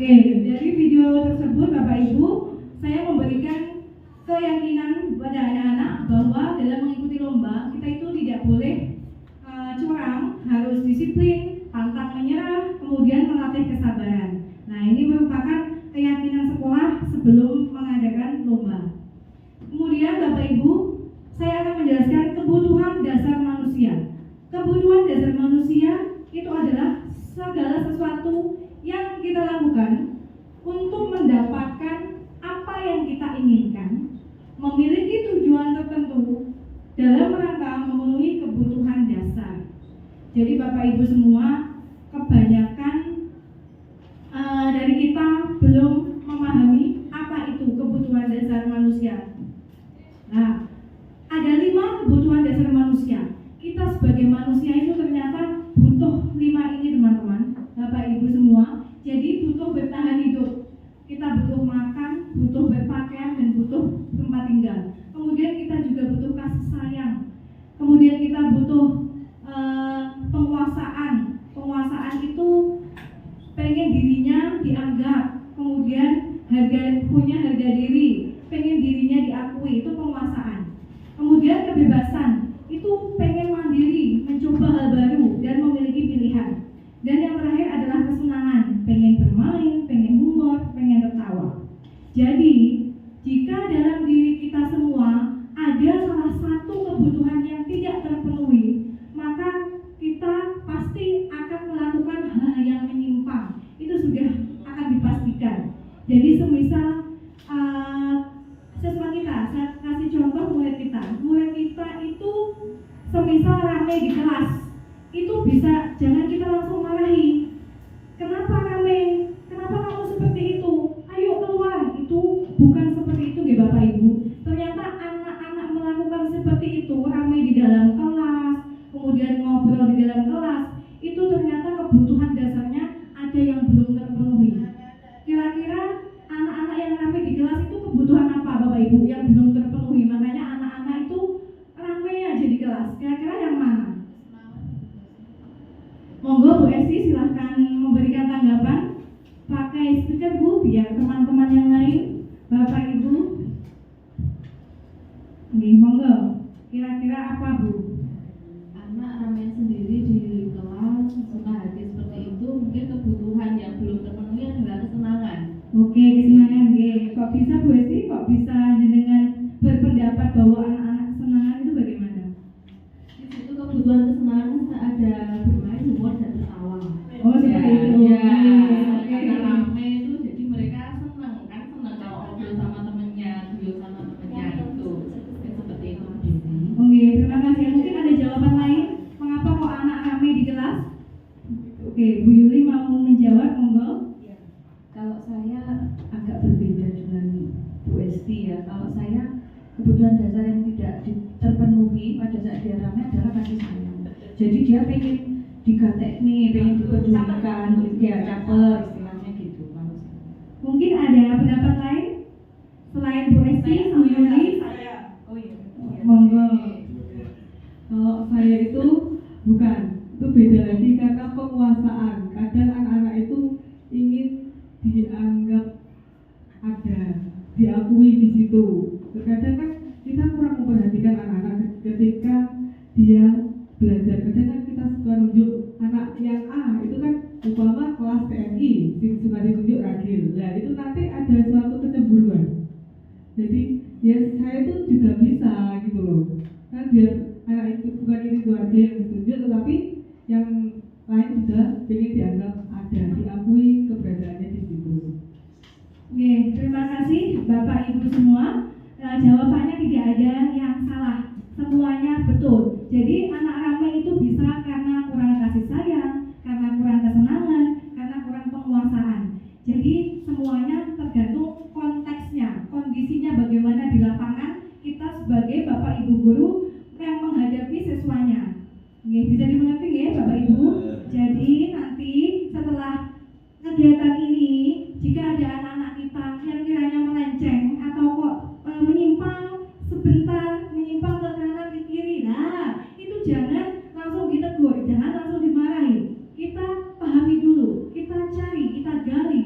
A: Oke, dari video tersebut Bapak Ibu, saya memberikan keyakinan pada anak-anak bahwa dalam mengikuti lomba kita itu tidak boleh curang, harus disiplin, pantang menyerah, kemudian melatih kesabaran. Nah, ini merupakan keyakinan sekolah sebelum mengadakan lomba. Kemudian Bapak Ibu, saya akan menjelaskan kebutuhan dasar manusia. Kebutuhan dasar manusia itu adalah segala sesuatu yang kita lakukan untuk mendapatkan apa yang kita inginkan, memiliki tujuan tertentu dalam rangka memenuhi kebutuhan dasar. Jadi Bapak Ibu semua, kebanyakan dari kita belum memahami apa itu kebutuhan dasar manusia. Nah, ada 5 kebutuhan dasar manusia. Kita sebagai manusia itu ternyata butuh 5 ini teman-teman, Bapak Ibu semua. Jadi butuh bertahan hidup. Kita butuh makan, butuh berpakaian, dan butuh tempat tinggal. Kemudian kita juga butuh kasih sayang. Kemudian kita butuh penguasaan. Penguasaan itu pengen dirinya dianggap, kemudian punya harga diri, pengen dirinya diakui, itu penguasaan. Kemudian kebebasan, itu pengen mandiri, mencoba hal baru dan memiliki pilihan. Dan yang terakhir adalah kesenangan, pengen bermain, pengen humor, pengen tertawa. Jadi jika dalam diri kita semua ada salah satu kebutuhan yang tidak terpenuhi, maka kita pasti akan melakukan hal yang menyimpang. Itu sudah akan dipastikan. Jadi semisal siswa kita, saya kasih contoh murid kita itu semisal ramai di kelas, itu bisa, jangan kita langsung marahi. Kenapa ramai? Kenapa kamu seperti itu? Ayo keluar. Itu bukan seperti itu ya Bapak Ibu. Ternyata anak-anak melakukan seperti itu, ramai di dalam kelas, kemudian ngobrol di dalam kelas, itu ternyata kebutuhan dasarnya ada yang belum terpenuhi. Kira-kira anak-anak yang ramai di kelas itu kebutuhan apa Bapak Ibu yang belum terpenuhi? Makanya anak-anak itu ramai aja di kelas. Kira-kira yang mana? Monggo Bu Esti silahkan memberikan tanggapan. Pakai speaker Bu biar teman-teman yang lain, Bapak Ibu. Nih, monggo. Kira-kira apa Bu?
F: Anak ramai sendiri di kelas, suka hati seperti itu, mungkin kebutuhan yang belum terpenuhi adalah kesenangan.
A: Oke, kesenangan G. Kok bisa Bu Esti? Kok bisa dengan berpendapat bahwa anak-anak kesenangan itu bagaimana?
F: Di situ kebutuhan kesenangan ada bermain, humor, dan tertawa.
A: Oh, seperti itu.
F: Ya,
A: Oke.
F: karena ramai itu jadi mereka senang kalau ngobrol sama temennya, video sama temennya itu. Ya, seperti itu.
A: Oke, terima kasih. Mungkin ada jawaban lain mengapa kok anak ramai di kelas? Oke, Bu Yuli mau menjawab, monggo.
B: Kalau saya agak berbeda dengan Bu Esti ya. Kalau saya kebutuhan dasar yang tidak terpenuhi pada saat dia ramai adalah kasih sayang. Jadi dia pengen digatekni, pengen dipedulikan, ya caper istilahnya gitu. Kalau saya.
A: Mungkin ada pendapat lain selain Bu Esti, Bu Yuli? Monggo.
H: Kalau saya itu bukan, itu beda lagi karena penguasaan. Kadang anak-anak itu ingin dianggap ada, diakui di situ. Terkadang kan kita kurang memperhatikan anak-anak ketika dia belajar. Kadang kan kita suka nunjuk anak yang A itu kan umpama kelas TNI, suka ditunjuk ragil. Nah itu nanti ada suatu kecemburuan. Jadi ya saya itu juga bisa gitu loh. Kan biar anak itu bukan itu aja yang ditunjuk, tetapi yang lain juga ingin dianggap ada, diakui keberadaannya di situ.
A: Oke, terima kasih Bapak Ibu semua. Jawabannya tidak ada yang salah, semuanya betul. Jadi anak ramai itu bisa karena kurang kasih sayang, karena kurang kesenangan, karena kurang penguasaan. Jadi semuanya tergantung konteksnya, kondisinya bagaimana di lapangan. Kita sebagai Bapak Ibu guru yang menghadapi siswanya. Oke, bisa dimengerti ya Bapak Ibu. Jadi nanti setelah kegiatan ini, jika ada anak-anak kita yang kiranya melenceng atau kok menyimpang sebentar, menyimpang ke kanan ke kiri, nah itu jangan langsung ditegur, jangan langsung dimarahi. Kita pahami dulu, kita cari, kita gali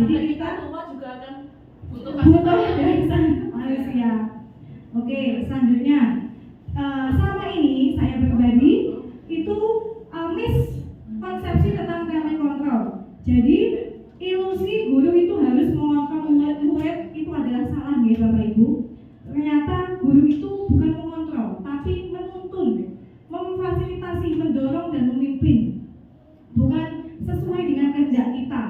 A: Jadi
F: Sampai
A: kita
F: tua juga akan butuh
A: butuh dari manusia. Oke, selanjutnya selama ini saya pribadi itu miskonsepsi tentang talent control. Jadi ilusi guru itu harus mengontrol murid itu adalah salah ya Bapak Ibu. Ternyata guru itu bukan mengontrol, tapi menuntun, memfasilitasi, mendorong dan memimpin, bukan sesuai dengan kehendak kita.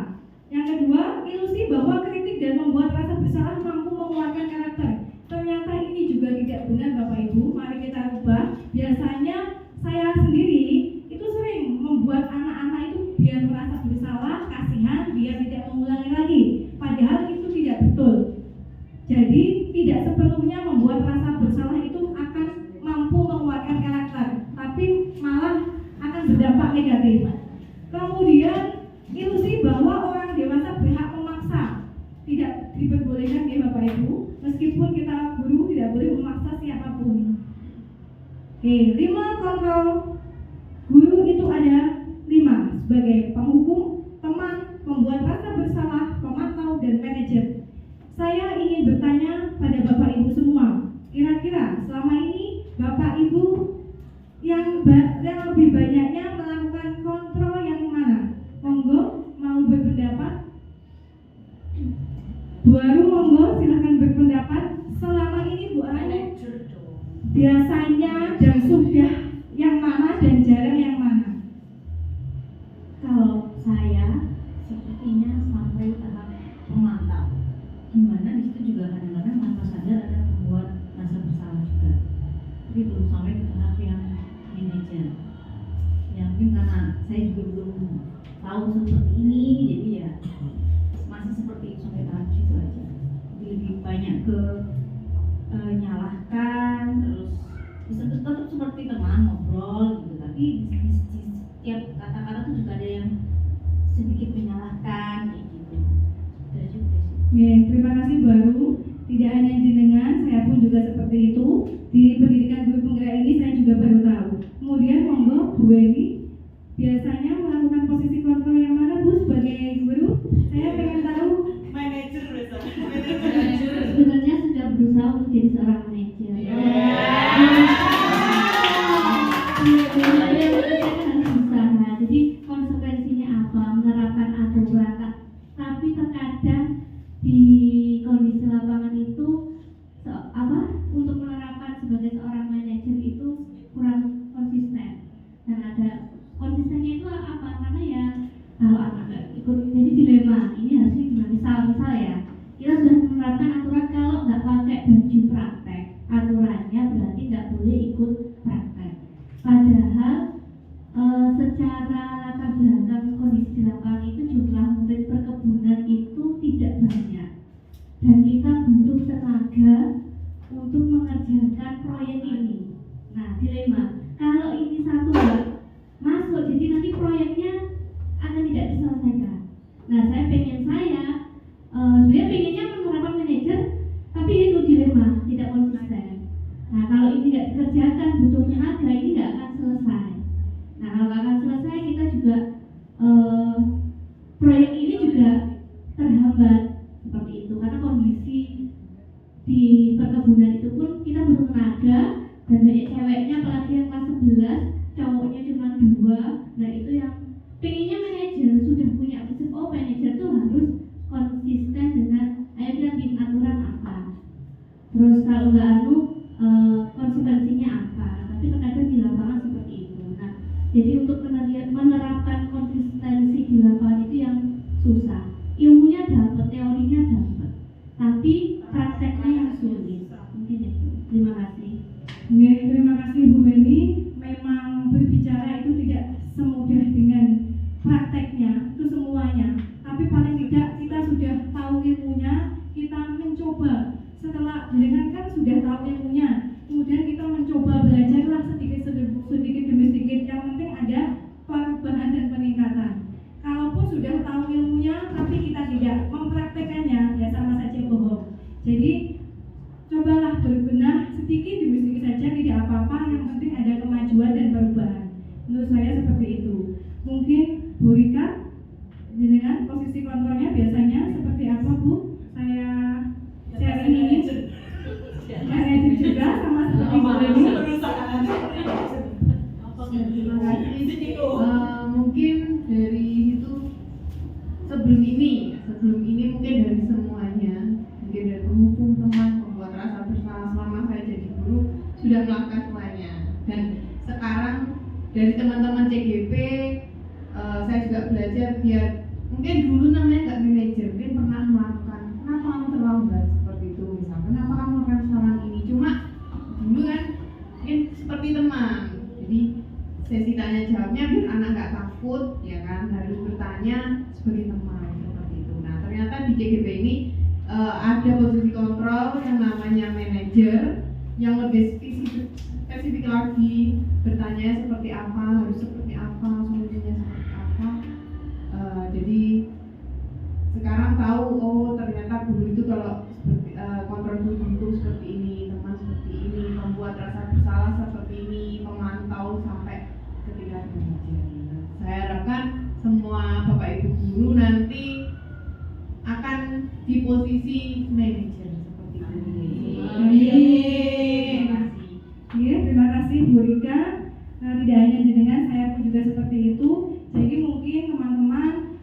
A: Yang kedua, ilusi bahwa kritik dan membuat rasa bersalah mampu menguatkan karakter. Ternyata ini juga tidak benar Bapak Ibu. Mari kita ubah. Biasanya saya sendiri itu sering membuat anak-anak itu biar merasa bersalah, kasihan, biar tidak mengulangi lagi. Padahal itu tidak betul. Jadi tidak sepenuhnya membuat rasa bersalah itu akan mampu menguatkan karakter, tapi malah akan berdampak negatif. Kemudian ilusi bahwa orang dewasa berhak memaksa tidak diperbolehkan ya Bapak Ibu, meskipun kita guru tidak boleh memaksa siapapun. Oke, 5 kontrol guru itu ada 5 sebagai penghukum, teman, pembuat rasa bersalah, pemantau, dan manajer. Saya ingin bertanya pada Bapak Ibu semua, kira-kira selama ini Bapak Ibu yang lebih banyaknya melakukan kontrol yang mana? Monggo mau berpendapat? Bu Aru monggo silahkan berpendapat. Selama ini Bu Aru biasanya dan sudah yang mana dan jarang yang mana?
B: Kalau saya sepertinya sampai tahap pemantau, dimana di situ juga kadang-kadang tanpa sadar ada membuat rasa bersalah juga, tapi belum sampai ke tahap yang manajer. Ya mungkin karena saya juga belum tahu seperti ini, jadi ya masih seperti itu sampai tahap situ aja. Jadi lebih banyak ke nyalahkan, terus bisa tetap seperti teman ngobrol gitu, tapi di setiap kata-kata tuh juga ada yang sedikit menyalahkan kayak gitu. Itu aja sih.
A: Terima kasih Bu Aru. Tidak hanya jenengan, saya pun juga seperti itu. Di pendidikan guru penggerak ini saya juga baru tahu. Kemudian monggo Bu Weni, biasanya melakukan posisi kontrol yang mana Bu sebagai guru? Saya pengen tahu.
E: Manajer biasanya.
I: Sebenarnya sudah berusaha untuk jadi seorang manajer. Jadi konsekuensinya apa? Menerapkan aturan. Tapi terkadang di kondisi lapangan itu untuk menerapkan sebagai seorang manajer itu kurang konsisten. Dan ada konsistennya itu apa? Karena ya kalau anak ikut jadi dilema. Ini harusnya gimana? Misal ya, kita sudah menerapkan aturan kalau nggak pakai baju praktek, aturannya berarti nggak boleh ikut praktek. Padahal secara latar belakang kondisi di lapangan itu jumlah murid perkebunan itu tidak banyak, dan kita butuh tenaga untuk mengerjakan proyek ini. Nah, dilema kalau ini satu nggak masuk, jadi nanti proyeknya akan tidak diselesaikan. Nah, sebenarnya pengennya menerapkan manajer, tapi itu dilema, tidak konsisten. Nah, kalau ini nggak dikerjakan, butuh tenaga, ini nggak akan selesai. Nah, kalau nggak akan selesai, kita juga proyek ini juga terhambat seperti itu, karena kondisi di perkebunan itu pun kita butuh tenaga, dan banyak ceweknya, apalagi yang kelas 11, cowoknya cuma 2. Nah, itu yang pengennya manajer sudah punya prinsip, manajer tuh harus konsisten dengan ayo kita bikin aturan apa, terus kalau nggak konsekuensinya apa. Tapi terkadang di lapangan seperti itu. Nah, jadi untuk menerapkan konsistensi di lapangan itu yang susah. Ilmunya dapat, teorinya dapat, tapi prakteknya yang sulit. Mungkin itu. Terima kasih.
A: Terima kasih Bu Weni. Memang berbicara itu tidak semudah dengan prakteknya itu semuanya, tapi paling tidak kita sudah tahu ilmunya, kita mencoba. Setelah dengan kan sudah tahu ilmunya, kemudian kita mencoba belajarlah sedikit demi sedikit. Yang penting ada perubahan dan peningkatan. Kalaupun sudah tahu ilmunya tapi kita tidak mempraktekannya, ya sama saja bohong. Jadi cobalah berbenah sedikit demi sedikit saja, tidak apa-apa, yang penting ada kemajuan dan perubahan. Menurut saya seperti itu. Mungkin Bu Rika, dengan posisi kontrolnya biasanya seperti
F: sebelum ini mungkin dari semuanya, mungkin dari penghukum, teman, pembuat rasa bersalah selama saya jadi guru sudah melakukan semuanya. Dan sekarang dari teman-teman CGP saya juga belajar biar mungkin dulu namanya nggak manajer, mungkin pernah melakukan kenapa kamu terlambat seperti itu, misalnya kenapa kamu melakukan kesalahan ini, cuma dulu kan mungkin seperti teman, jadi sesi tanya jawabnya biar anak nggak takut ya kan, harus bertanya sebagai teman seperti itu. Nah ternyata di CGP ini ada posisi kontrol yang namanya manajer yang lebih spesifik lagi, bertanya seperti apa, harus seperti apa, solusinya seperti apa. Jadi sekarang tahu, oh ternyata guru itu kalau seperti kontrol guru itu seperti ini, teman seperti ini, membuat rasa bersalah seperti ini, pemantau sampai ketika pengajian. Saya harapkan semua bapak ibu guru nanti akan di posisi manajer seperti ini.
A: Amin. Ya, terima kasih Bu Rika. Tidak hanya jenengan, saya pun juga seperti itu. Jadi mungkin teman-teman,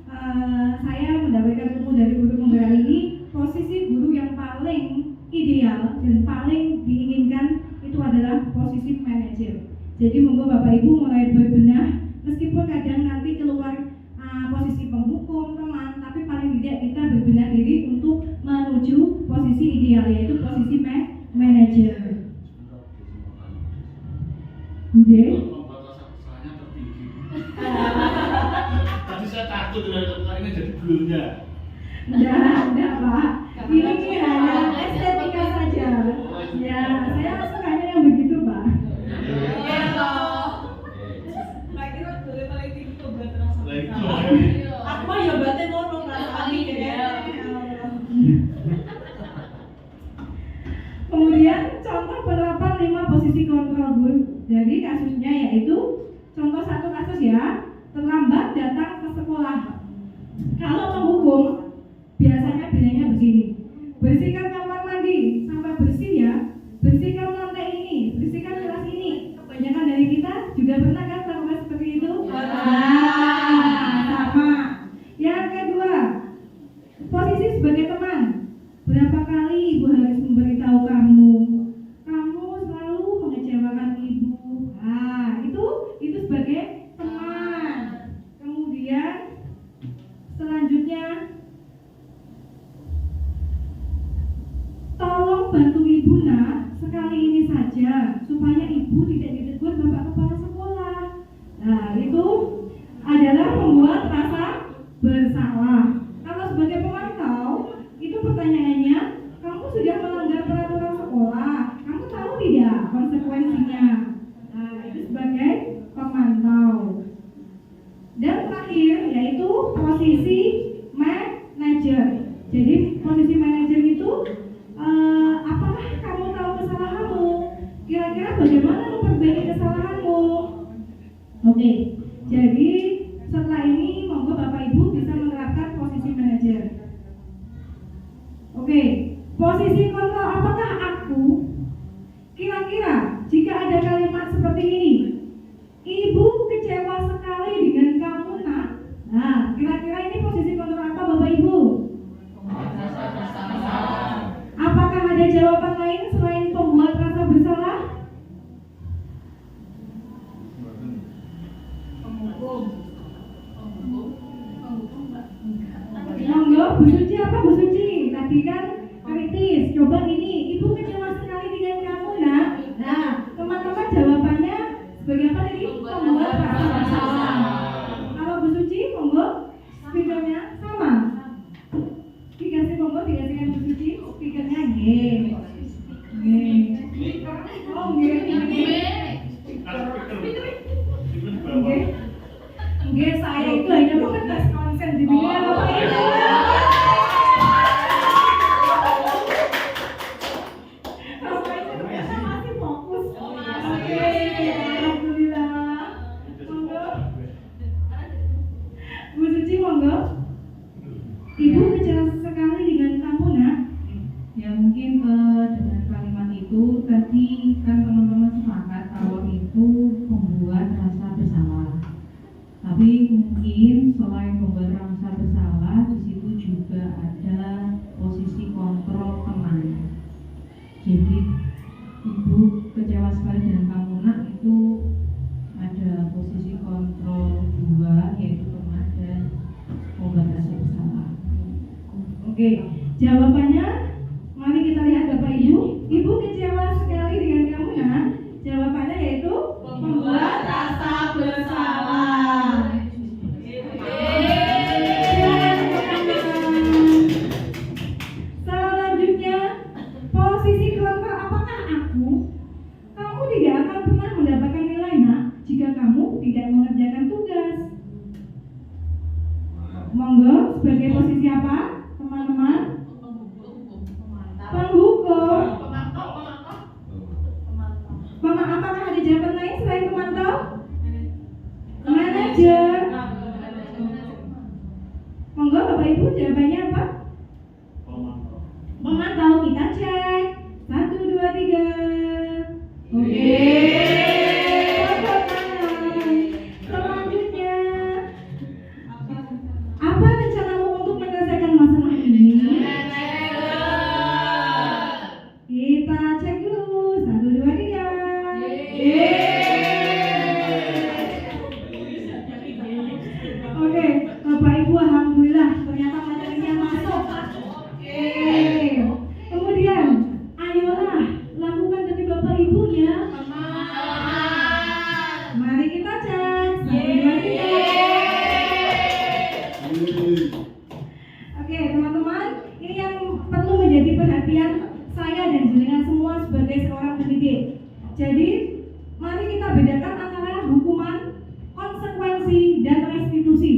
A: saya mendapatkan ilmu dari guru penggerak ini, posisi guru yang paling ideal dan paling diinginkan itu adalah posisi manajer. Jadi monggo Bapak Ibu mulai berbenah, meskipun kadang nanti keluar posisi penghukum, teman, tapi paling tidak kita berbenah diri untuk menuju posisi ideal, yaitu posisi manajer.
C: Membuat rasa kesalahannya tertinggi. Tadi saya takut dari ketua ini jadi gurunya.
A: Enggak Pak. Ini hanya estetika saja. Ya, saya sukanya yang begitu Pak.
E: Iya toh. Lah kira boleh paling tinggi kok buat rasa. Aku mah ya batin ngono paling ya.
A: Kemudian contoh penerapan 5 posisi kontrol guru. Jadi kasusnya yaitu contoh satu kasus ya, terlambat datang ke sekolah. Kalau menghukum biasanya bilangnya begini, bersihkan kamar mandi sampai bersih ya, bersihkan lantai ini, bersihkan kelas ini. Kebanyakan dari kita juga pernah kan melakukan seperti itu? Sama. Yang kedua, posisi sebagai teman. Berapa kali ibu harus memberitahu kamu selalu mengecewakan ibu. Nah, itu sebagai teman. Kemudian selanjutnya, tolong bantu ibu nak sekali ini saja supaya ibu tidak ditegur bapak kepala sekolah. Nah, itu adalah membuat rasa bersalah. Kalau sebagai pemantau, itu pertanyaannya, kamu sudah melanggar peraturan sekolah, kamu tahu tidak konsekuensinya? Nah, itu sebagai pemantau. Dan terakhir yaitu posisi manajer. Jadi posisi manajer itu apakah kamu tahu kesalahanmu? Kira-kira bagaimana memperbaiki kesalahanmu? Oke, jadi setelah ini monggo Bapak Ibu bisa menerapkan posisi manajer. Oke, posisi kontrol apakah aku? Kira-kira jika ada kalimat seperti ini, ibu kecewa sekali dengan kamu nak. Nah, kira-kira ini posisi kontrol apa Bapak Ibu? Apakah ada jawaban lain selain pembuat rasa bersalah? Monggo, Bu Suci apa Bu Suci? Tadi kan kritis, coba ini, ibu kecewa sekali dengan kamu nak. Nah, teman-teman jawabannya sebagai apa tadi? Pembuat rasa bersalah. Kalau Bu Suci, monggo, speakernya sama. Dikasih monggo, dikasihkan Bu Suci, speakernya nggih. Oh nggih. Nggih, saya itu hanya mengetes konsen di pikiran Bapak Ibu. Bapak Ibu ternyata masih fokus. Oke, alhamdulillah. Monggo. Bu Suci monggo. Ibu kecewa sekali dengan kamu nak.
B: Ya mungkin dengan kalimat itu tadi kan teman-teman sepakat kalau itu membuat rasa bersalah. Tapi mungkin selain membuat rasa bersalah, Jadi ibu kecewa sekali dengan kamu nak, itu ada posisi kontrol 2 yaitu pernah dan obat rasa bersalah.
A: Oke, jawabannya mari kita lihat Bapak Ibu. Ibu kecewa sekali dengan kamu ya. Jawabannya yaitu membuat rasa bersalah. Selanjutnya, posisi kelompok apakah aku? Kamu tidak akan pernah mendapatkan nilai nak jika kamu tidak mengerjakan tugas. Monggo, sebagai posisi apa, teman-teman? Penghukum. Apakah ada jawaban lain selain pemantau? Manajer. Monggo Bapak Ibu, jawabannya apa? Pemantau. Kita cek 1, 2, 3. Oke. Selanjutnya, apa rencanamu untuk menyelesaikan masalah ini? Kita cek dulu 1, 2, 3. Oke, Bapak Ibu, alhamdulillah ternyata materinya masuk. Kemudian, ayolah lakukan demi Bapak Ibu ya. Mari kita cek 1, 2, 3. Oke, teman-teman, ini yang perlu menjadi perhatian saya dan jenengan semua sebagai seorang pendidik. Jadi, mari kita bedakan antara hukuman, konsekuensi, dan restitusi.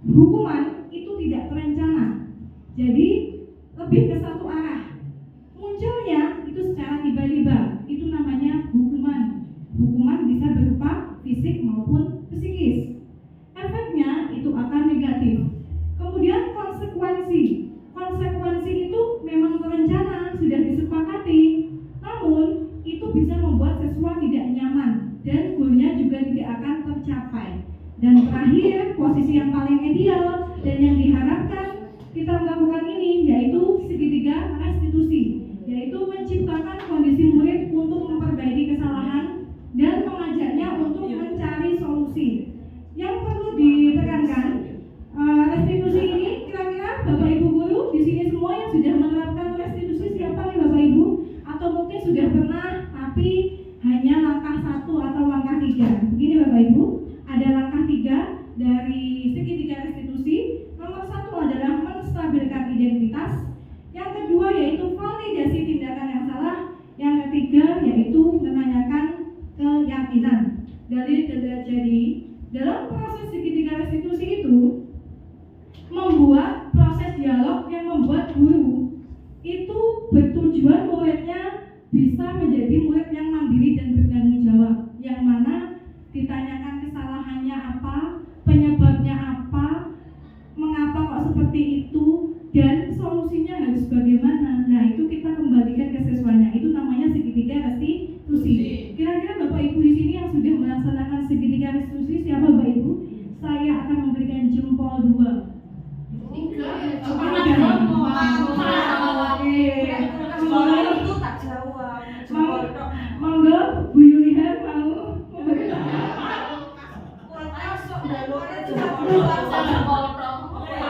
A: Hukuman itu tidak terencana, jadi lebih ke satu arah. Munculnya itu secara tiba-tiba, itu namanya hukuman. Hukuman bisa berupa fisik maupun psikis. Efeknya itu akan negatif. Kemudian konsekuensi. Konsekuensi itu memang terencana, sudah disepakati. Namun itu bisa membuat siswa tidak nyaman dan goalnya juga tidak akan tercapai. Dan terakhir, posisi yang paling ideal dan yang diharapkan kita melakukan ini yaitu segitiga restitusi, yaitu menciptakan kondisi murid untuk memperbaiki kesalahan dan mengajaknya untuk mencari solusi. Yang perlu ditekankan, restitusi ini kira-kira Bapak Ibu guru di sini semua yang sudah menerapkan restitusi siapa nih Bapak Ibu? Atau mungkin sudah pernah tapi hanya langkah 1 atau langkah 3. Begini Bapak Ibu, ada langkah 3 dari segitiga restitusi. Nomor 1 adalah menstabilkan identitas. Yang kedua yaitu validasi tindakan yang salah. Yang ketiga yaitu menanyakan keyakinan. Jadi dalam proses segitiga restitusi itu membuat proses dialog yang membuat guru itu bertujuan muridnya bisa menjadi murid yang mandiri dan bertanggung jawab, yang mana ditanyakan kesalahannya apa, penyebabnya apa, mengapa kok seperti itu, dan solusinya harus bagaimana. Nah itu kita kembalikan ke siswanya, itu namanya segitiga restitusi. Kira-kira Bapak Ibu di sini yang sudah melaksanakan segitiga restitusi siapa Bapak Ibu? Saya akan memberikan jempol 2.
E: Itu tak jawab.
A: Monggo Bu Yulihan mau.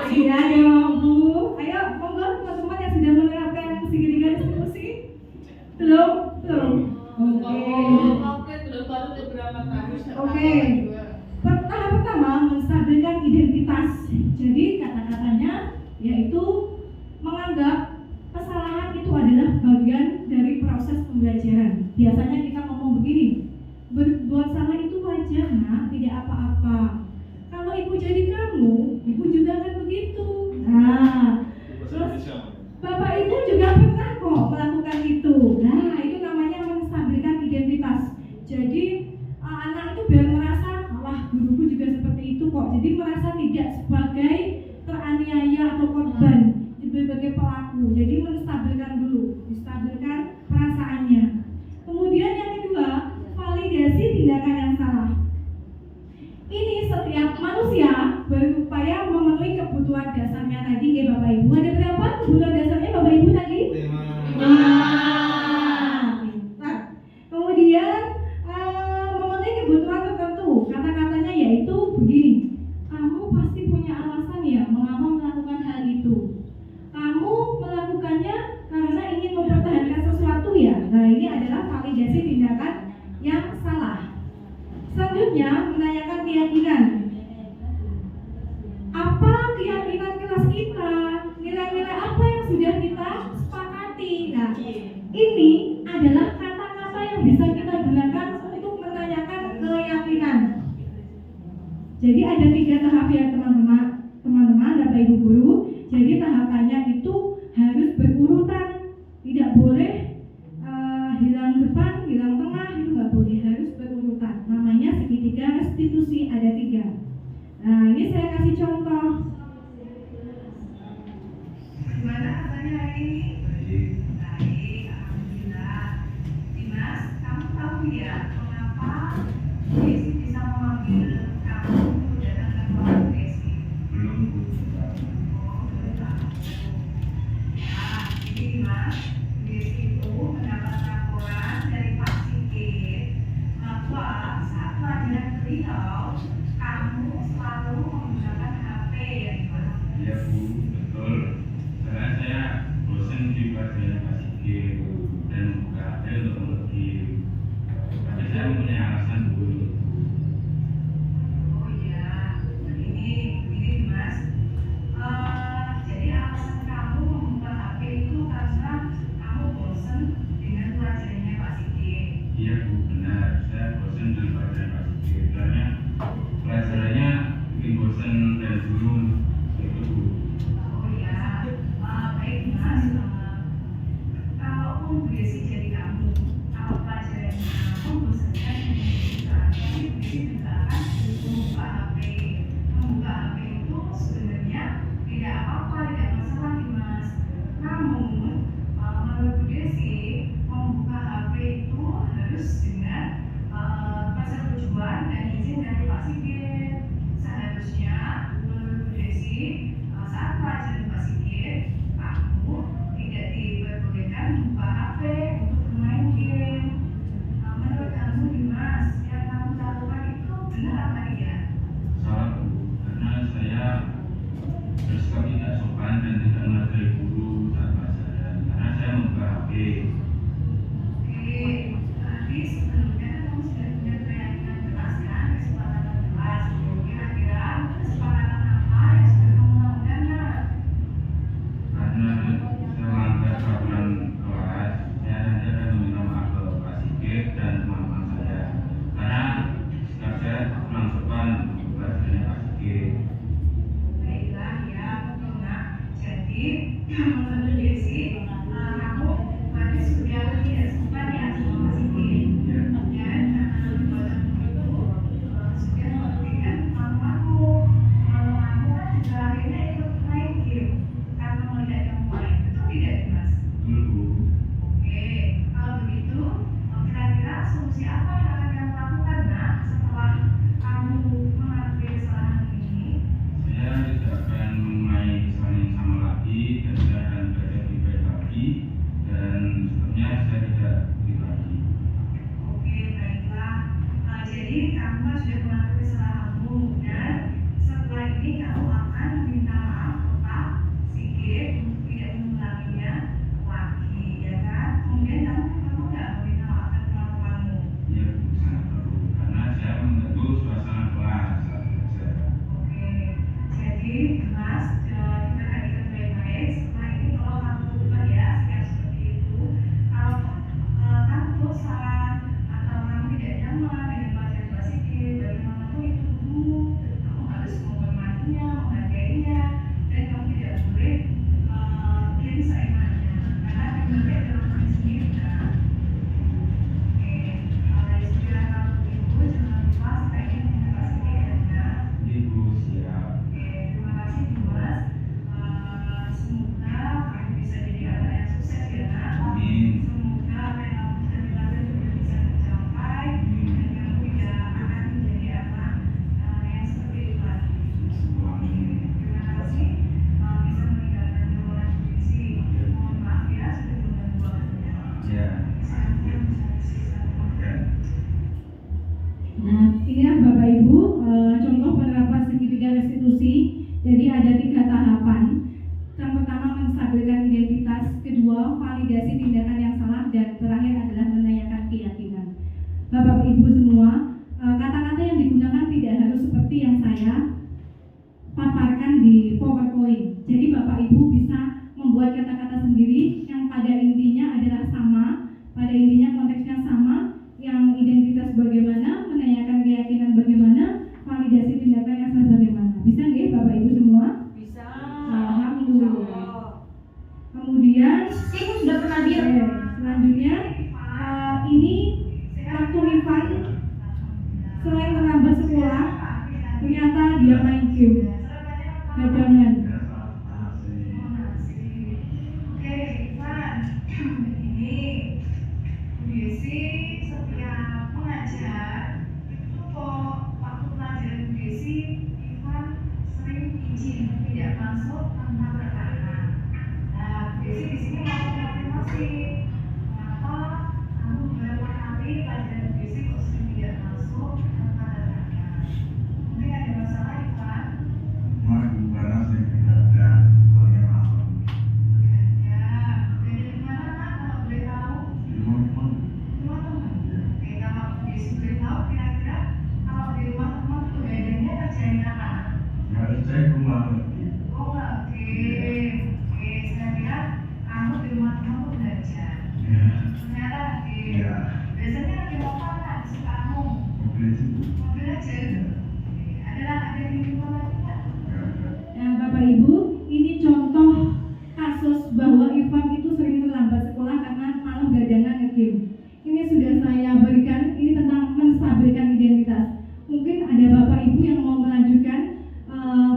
A: Iya dong Bu. Ayo monggo teman-teman yang sudah menerapkan segitiga restitusi. Belum? Oke. Tahap pertama menstabilkan identitas. Jadi kata-katanya yaitu menganggap kesalahan itu adalah bagian dari proses pembelajaran. Biasanya kita ngomong begini, berbuat salah itu wajar nak, tidak apa-apa. Kalau ibu jadi kamu, ibu juga akan begitu. Nah, terus Bapak Ibu juga pernah kok melakukan itu. Nah, itu namanya menstabilkan identitas. Jadi anak itu biar merasa, wah guruku juga seperti itu kok. Jadi merasa tidak sebagai teraniaya atau korban, sebagai pelaku. Jadi menstabilkan dulu, distabilkan perasaannya. Kemudian yang kedua, validasi tindakan yang salah. Ini setiap manusia berupaya memenuhi kebutuhan dasarnya tadi ya Bapak Ibu. Ada berapa kebutuhan dasarnya Bapak Ibu tadi? 5. kita, nilai-nilai apa yang sudah kita sepakati. Nah, ini adalah kata-kata yang bisa kita gunakan untuk menanyakan keyakinan. Jadi ada 3 tahap ya teman-teman, Bapak Ibu guru. Jadi tahapannya itu harus berurutan, tidak boleh hilang depan, hilang tengah, itu nggak boleh, harus berurutan. Namanya segitiga restitusi, ada 3. Nah, ini saya kasih contoh.
G: Gimana kabarnya hari ini? Baik, alhamdulillah. Dimas, kamu tahu ya mengapa Desi bisa memanggil kamu untuk datang ke ruang Desi?
C: Belum.
G: Oh, belum tahu. Nah, jadi Dimas, Desi itu mendapat laporan dari Pak Sigit bahwa saat pelajaran beliau, kamu selalu menggunakan HP ya Dimas?
J: Iya Bu, betul. Karena saya bosan di pelajaran Pak Sigit dan buka HP untuk nge-game. Tapi saya mempunyai alasan Bu.
G: Oh iya, ini Dimas. Jadi alasan kamu membuka HP itu karena kamu bosan dengan pelajarannya Pak Sigit.
J: Iya Bu, benar. Saya bosan dengan pelajaran Pak Sigit. Karena pelajarannya bikin bosan dan bingung. Itu Bu.
G: Oh iya, baik Dimas. Kalaupun Bu Desi jadi kamu, kalau pelajarannya kamu bosankan juga, tapi Bu Desi juga akan membuka HP. Membuka HP itu sebenarnya tidak apa-apa, tidak masalah Dimas. Namun menurut Bu Desi, membuka HP itu harus dengan persetujuan dan izin dari Pak Sigit. Seharusnya menurut Bu Desi, saat pelajaran Pak Sigit, kamu tidak diperbolehkan membuka HP untuk bermain game. Menurut kamu Dimas, yang kamu lakukan itu benar apa tidak?
J: Salah Bu, karena saya bersikap tidak sopan dan tidak menghargai guru saat pelajaran. Karena saya membuka HP.
G: Oke, tadi sebelumnya kan kamu sudah punya keyakinan keras kan, kesepakatan keras. Kira-kira kesepakatan apa yang sudah kamu lakukan nak?
J: Karena saya melanggar peraturan kelas, saya nanti akan meminta maaf ke Pak Sigit dan teman-teman saya. Karena sikap saya kurang sopan untuk pelajarannya Pak Sigit.
G: Baiklah ya, betul nak. Jadi menurut Desi, kamu berarti sudah tidak sopan ya sama Pak Sigit.
J: Ya.
G: Dan perbuatanmu itu sudah merugikan teman-temanmu. Teman-temanmu kan juga akhirnya ikut main game karena melihat kamu main. Betul tidak Dimas?
J: Betul Bu.
G: Oke, kalau begitu kira-kira solusi apa yang akan kamu lakukan nak setelah kamu mengakui kesalahan ini?
J: Saya tidak akan mengulangi kesalahan yang sama lagi dan saya akan belajar lebih baik lagi dan seterusnya saya tidak begitu lagi.
G: Oke, baiklah. Jadi kamu kan sudah mengakui kesalahanmu dan setelah ini kamu akan meminta maaf ke Pak Sigit untuk tidak mengulanginya lagi, ya kan? Kemudian kamu perlu nggak meminta maaf ke teman-temanmu?
J: Iya Bu, sangat perlu karena saya mengganggu suasana kelas saat belajar.
G: Oke, jadi Dimas diperhatikan baik-baik. Setelah ini kalau kamu ubah ya sikap seperti itu. Kalau kamu bosan atau kamu tidak nyaman dengan pelajaran Pak Sigit, bagaimanapun itu gurumu, kamu harus menghormatinya, menghargainya, dan kamu tidak boleh game seenaknya. Karena pribadi adalah diri sendiri kan. Oke, sudah kalau begitu jangan lupa sebaiknya dengan Pak Sigit ya.
J: Ibu siap.
G: Oke, terima kasih Dimas. Semoga kamu bisa jadi anak yang sukses ya nak.
J: Amin.
G: Semoga apa yang kamu sudah dilatih juga bisa tercapai dan kamu tidak akan menjadi anak yang seperti itu lagi.
J: Amin.
G: Terima kasih bisa meninggalkan ruangan diskusi. Mohon maaf ya sudah mengganggu waktunya.
J: Ya.
G: Saya bisa sisa.
J: Ya.
A: Nah, inilah Bapak Ibu contoh penerapan segitiga restitusi. Jadi ada 3 tahapan. Yang pertama menstabilkan identitas, kedua validasi tindakan yang salah, dan terakhir adalah menanyakan keyakinan. Bapak Ibu semua, kata-kata yang digunakan tidak harus seperti yang saya paparkan di PowerPoint. Jadi selanjutnya ini waktu Ivan selain terlambat sekolah ternyata dia main game gadangan.
G: Oke, Ivan, ini Desi setiap mengajar itu kok waktu pelajaran Desi Ivan sering izin tidak masuk tanpa bertahan. Nah, Desi di sini mau konfirmasi kenapa kamu beberapa kali pelajaran Desi kok sering tidak masuk tanpa bertahan. Mungkin ada masalah Ivan?
J: Karena saya tidak ada uangnya malam.
G: Dari mana Pak kalau boleh tahu?
J: Teman-teman.
G: Rumah teman. Oke, kalau Desi boleh tahu kira-kira kalau di rumah teman itu bedanya kerjain apa?
J: Ya, saya rumah lagi.
G: Oh oke, oke. Saya kira kamu di rumah teman tuh belajar.
J: Ya.
G: Ternyata lagi.
J: Ya.
G: Biasanya lagi mau apa sukamu?
J: Mobil itu.
G: Mobil aja. Oke. Ada yang ingin lagi nggak?
J: Ya, ada.
A: Nah, Bapak Ibu, ini contoh kasus bahwa Ivan itu sering terlambat sekolah karena malam gadangan ngegame. Ini sudah saya berikan, ini tentang menstabilkan identitas. Mungkin ada Bapak Ibu yang mau melanjutkan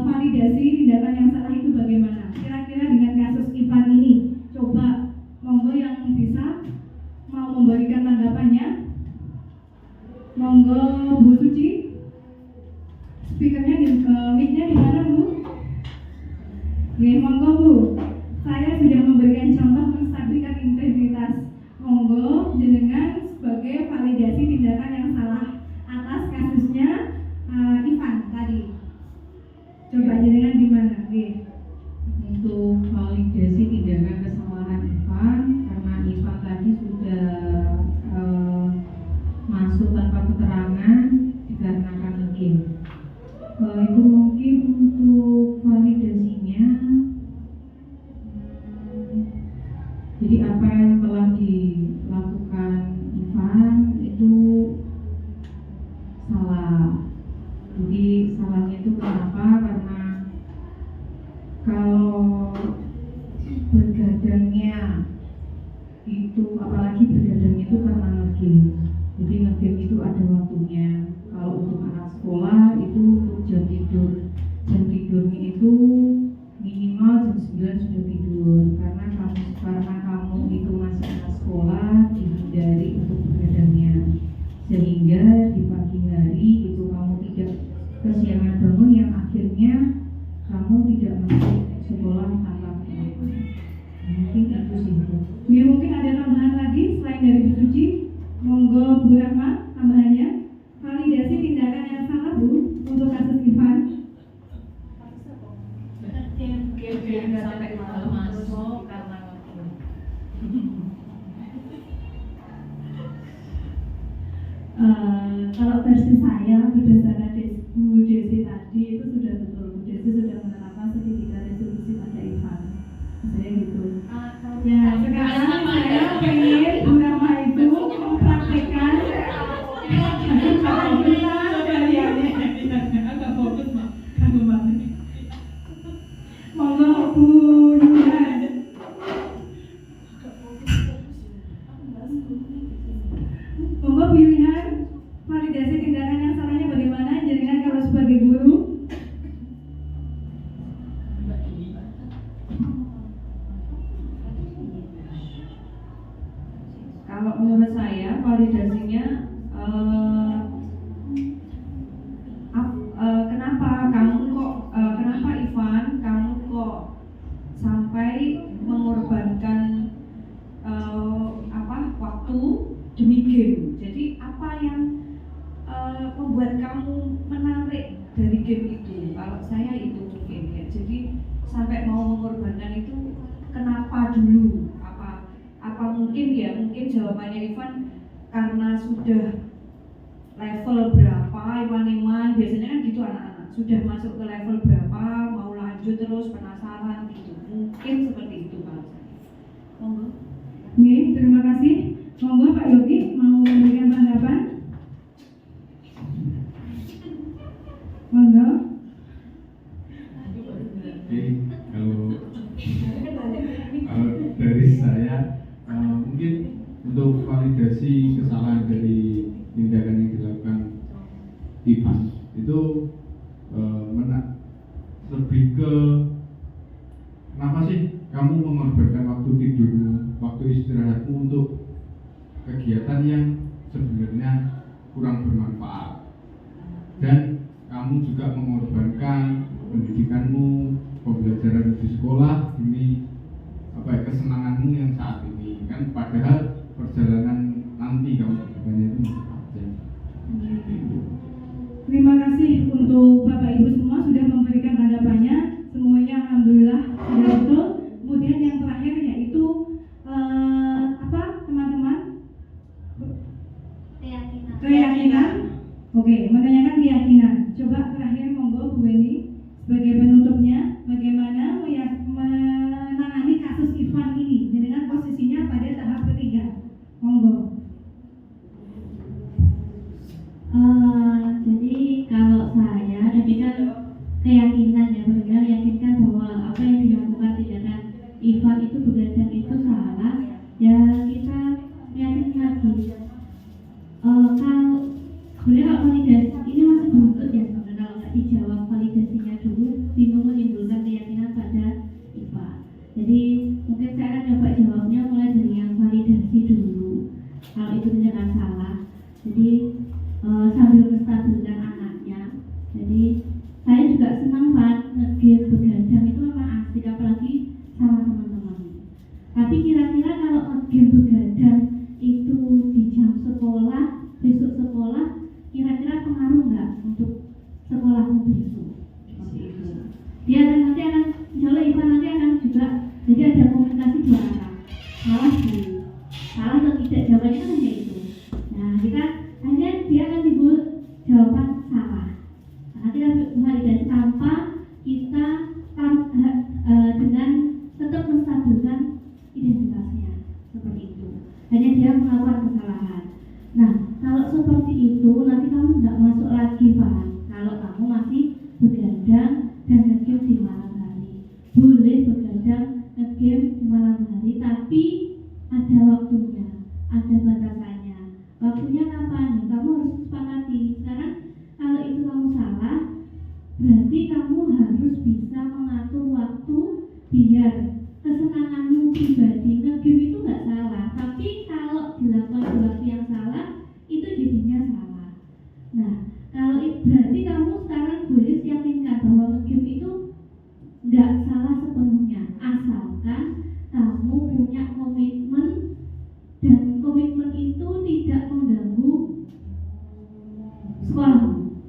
A: validasi tindakan yang salah itu bagaimana? Kira-kira dengan kasus Ivan ini, coba monggo yang bisa mau memberikan tanggapannya. Monggo Bu Suci. Speakernya mic-nya di mana Bu? Nih, monggo Bu. Saya sudah memberikan contoh menstabilkan integritas. Monggo jenengan sebagai validasi tindakan yang salah atas kasusnya Ivan tadi. Coba jenengan gimana?
F: Untuk validasi tindakan kesalahan Ivan, karena Ivan tadi sudah masuk tanpa keterangan dikarenakan game. Itu mungkin untuk validasinya, jadi apa yang telah dilakukan Ivan itu salah. Jadi salahnya itu kenapa? Karena kalau bergadangnya itu, apalagi bergadangnya itu karena ngegame. Jadi ngegame itu ada waktunya. Kalau untuk anak sekolah itu untuk jam tidurnya itu minimal jam 9 sudah tidur. Karena kamu itu masih anak sekolah, dihindari untuk bergadangnya. Sehingga di pagi hari itu kamu tidak kesiangan bangun, yang akhirnya kamu tidak masuk sekolah tanpa kepentingan. Mungkin itu sih Bu.
A: Ya, mungkin ada tambahan lagi selain dari Bu Suci. Monggo Bu Rahma tambahannya. Validasi tindakan yang salah Bu untuk kasus Ivan.
F: Game sampai malam masuk karena
A: Kalau versi saya berdasarkan Bu Desi tadi itu sudah betul. Bu Desi sudah menerapkan segitiga resolusi pada Ivan. Saya gitu. Ya, sekarang saya ingin Bu Rahma itu mempraktekkan
H: agak fokus Mak, kagum banget.
A: monggo Bu Yuhan. Monggo Bu Yuhan, validasi tindakan yang salahnya bagaimana jenengan kalau sebagai guru?
B: Kalau menurut saya validasinya kenapa Ivan kamu kok sampai mengorbankan waktu demi game. Jadi apa yang membuat kamu menarik dari game itu? Kalau saya itu mungkin ya. Jadi sampai mau mengorbankan itu kenapa dulu? Apa mungkin ya? Mungkin jawabannya Ivan karena sudah level berapa Ivan biasanya kan gitu anak-anak sudah masuk ke level berapa mau lanjut terus penasaran gitu, mungkin seperti itu Pak. Monggo.
A: Oke, terima kasih. Monggo Pak Yogi mau memberikan tanggapan. Monggo.
D: Oke, kalau dari saya mungkin
K: validasi kesalahan dari tindakan yang dilakukan Ivan itu lebih ke kenapa sih kamu mengorbankan waktu tidurmu, waktu istirahatmu untuk kegiatan yang sebenarnya kurang bermanfaat, dan kamu juga mengorbankan pendidikanmu, pembelajaran di sekolah demi kesenanganmu yang saat ini, kan padahal perjalanan nanti kamu kedepannya itu masih panjang.
A: Terima kasih untuk Bapak Ibu semua sudah memberikan tanggapannya. Semuanya alhamdulillah sudah betul. Kemudian yang terakhir yaitu teman-teman? Keyakinan. Oke, menanyakan keyakinan. Coba terakhir monggo Bu Weni sebagai penutupnya, bagaimana menangani kasus Ivan ini dengan posisinya pada tahap ketiga. Monggo.
I: Jadi kalau saya kan keyakinan ya, benar yakinkan bahwa apa yang dilakukan tindakan Ivan itu begadang itu salah, ya kita yakin lagi. Kalau validasi ini masih buntut ya sebenarnya, kalau nggak dijawab validasinya dulu bingung menimbulkan keyakinan pada Ivan. Jadi mungkin saya akan coba jawabnya mulai dari yang validasi dulu. Kalau itu tindakan salah, jadi sambil menstabilkan anaknya. Jadi saya juga senang game begadang itu memang asik, apalagi sama teman-teman. Tapi kira-kira kalau game begadang itu di jam sekolah, besok sekolah, kira-kira pengaruh nggak untuk sekolahmu besok? Seperti itu. Dia nanti akan, insya Allah Ivan nanti akan juga, jadi ada komunikasi dua arah. Salah dulu, salah atau tidak, jawabannya kan hanya itu. Nah kita hanya dia akan timbul jawaban salah. Nah, kita validasi tanpa kita dengan tetap menstabilkan identitasnya seperti itu. Hanya dia melakukan kesalahan. Nah, kalau seperti itu nanti kamu nggak masuk lagi Pak. Kalau kamu masih begadang dan nge-game di malam hari, boleh begadang nge-game di malam hari, tapi ada waktunya, ada batasannya. Waktunya kapan? Kamu harus sepakati. Sekarang kalau itu kamu salah, berarti kamu harus bisa mengatur waktu biar kesenanganmu pribadi. Nge-game itu nggak salah, tapi kalau dilakukan di waktu yang salah, itu jadinya salah. Nah, kalau berarti kamu sekarang boleh yakinkan bahwa nge-game itu nggak salah sepenuhnya, asalkan kamu punya komitmen, dan komitmen itu tidak mengganggu sekolahmu.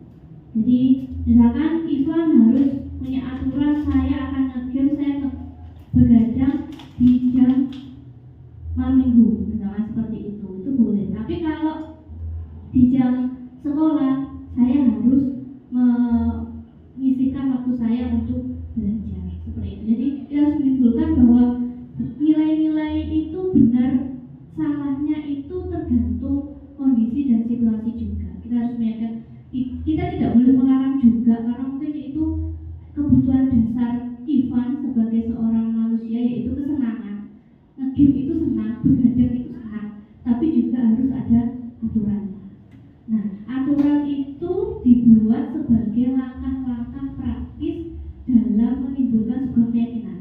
I: Jadi misalkan Ivan harus punya aturan, saya akan nge-game, saya begadang di jam malam minggu, misalkan seperti itu boleh. Tapi kalau di jam sekolah saya harus mengisikan waktu saya untuk belajar, seperti itu. Jadi kita harus menimbulkan bahwa nilai-nilai itu benar salahnya itu tergantung kondisi dan situasi juga. Kita harus meyakinkan, kita tidak boleh melarang juga, karena mungkin itu kebutuhan dasar Ivan sebagai seorang manusia, yaitu kesenangan. Nge-game itu senang, begadang itu senang, tapi juga harus ada aturannya. Nah, aturan itu dibuat sebagai langkah-langkah praktis dalam menimbulkan sebuah keyakinan.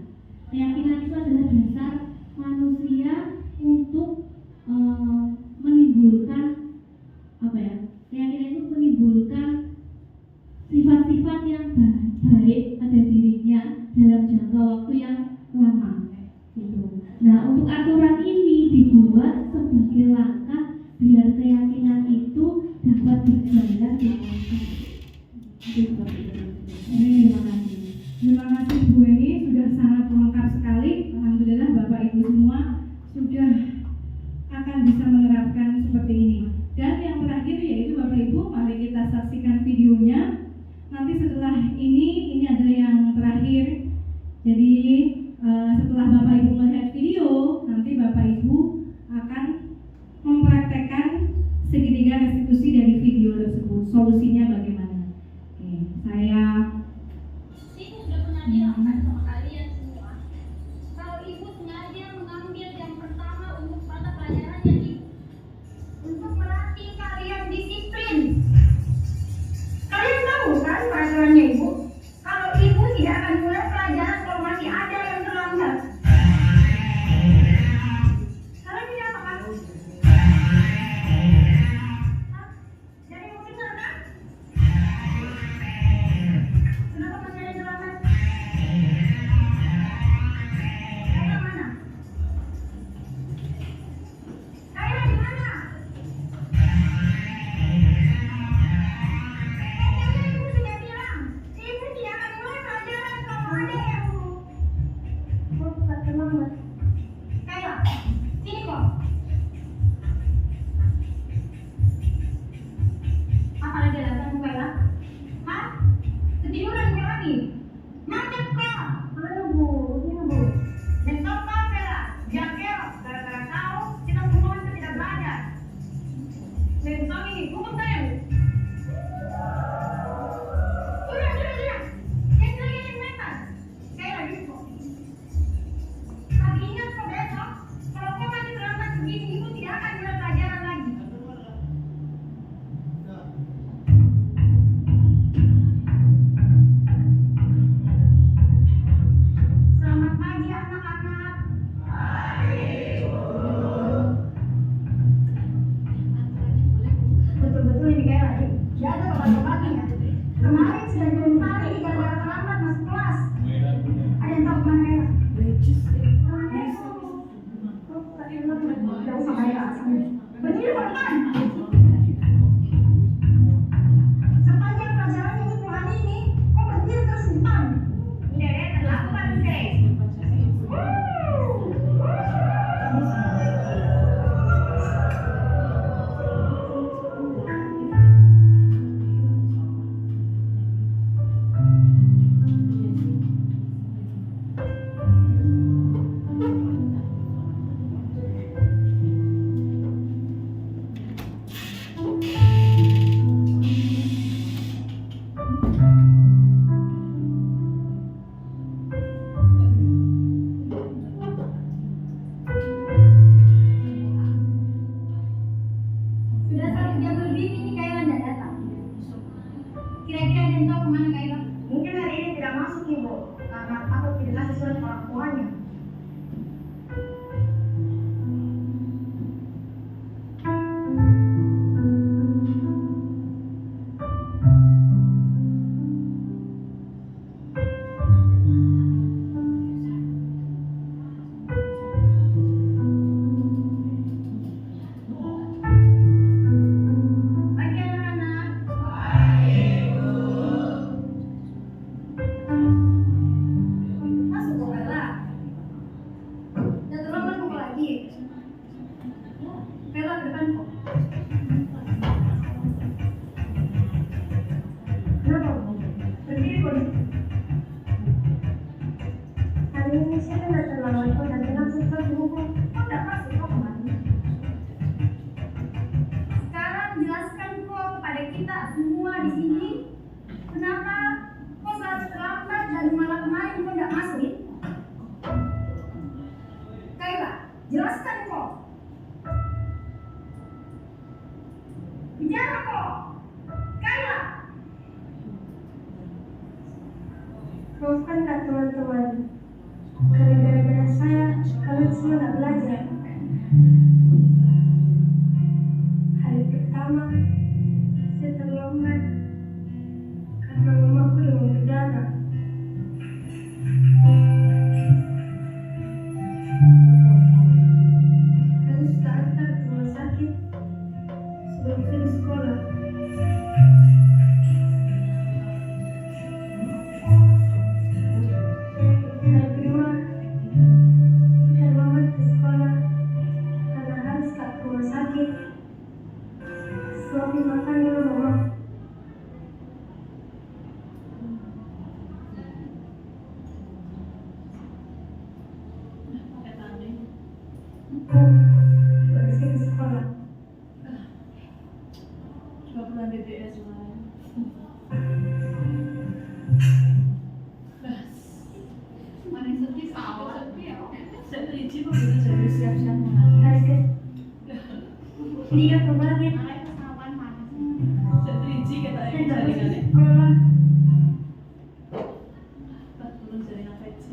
I: Keyakinan itu adalah dasar manusia untuk menimbulkan keyakinan itu menimbulkan sifat-sifat yang baik pada dirinya dalam jangka waktu yang lama. Gitu. Nah, untuk aturan ini dibuat sebagai langkah biar keyakinan itu dapat berjalan di waktu.
A: Terima kasih. Terima kasih Bu Weni, sudah sangat lengkap sekali. Alhamdulillah Bapak Ibu semua sudah akan bisa menerapkan seperti ini. Dan yang terakhir yaitu Bapak Ibu, mari kita saksikan videonya. Nanti setelah ini adalah yang terakhir. Jadi setelah Bapak Ibu melihat video, nanti Bapak Ibu akan mempraktekkan segitiga restitusi dari video tersebut. Solusinya bagaimana? Oke, saya
L: sudah pernah dilakukan sama kalian semua. Kalau ibu sengaja mengambil yang pertama untuk mata pelajaran yang ibu
G: ini saya tidak terlalu ikut dan tenang setelah dihukum. Kok tidak masuk kok kemana?
L: Sekarang jelaskan kok kepada kita semua di sini kenapa kok selalu terlambat dan malah kemarin kok tidak masuk? Kayla, jelaskan kok. Bicara kok. Kayla.
G: Maafkan kak teman-teman. Karena gara-gara saya kalian semua tidak belajar. Hari pertama saya terlambat karena mamaku demam berdarah. Harus diantar ke rumah sakit sebelum saya di sekolah. Hari kedua saya lambat ke sekolah karena harus ke rumah sakit. Suami makan dulu mama. Baru saya ke sekolah.
B: Coba pulang BTS lah.
F: Paling sedih sama sepi ya.
B: Saya teriji kok gitu jadi siap-siap menang.
G: Hari ke dia kembali.
B: Saya teriji kata
G: Saya
B: ibu
G: tidak
B: tadi
G: bisa
B: kan.
G: sekolah.
B: Belum jadi infeksi.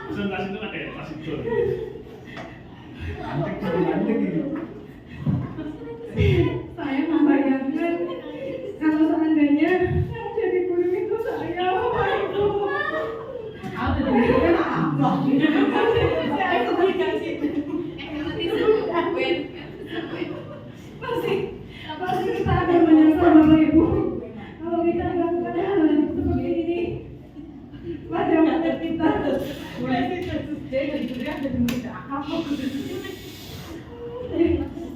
M: Presentasi itu kayak pas itu.
H: Saya membayangkan kalau seandainya yang jadi guru itu saya, Bapak Ibu. Pasti kita akan menyesal Bapak Ibu kalau kita melakukan hal seperti ini pada mata kita.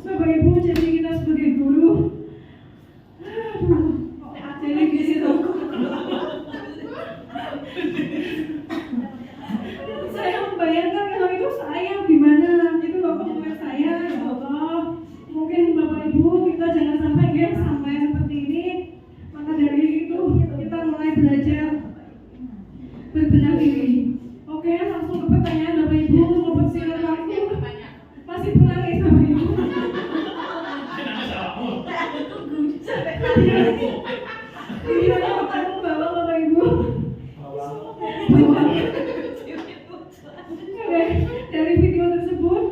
H: Bapak Ibu, jadi kita sebagai guru, jadi di situ. Saya membayangkan kalau itu saya gimana, itu Bapak bukan saya, ya Allah. Mungkin Bapak Ibu kita
A: Gimana kamu bawa Bapak Ibu? Oke, dari video tersebut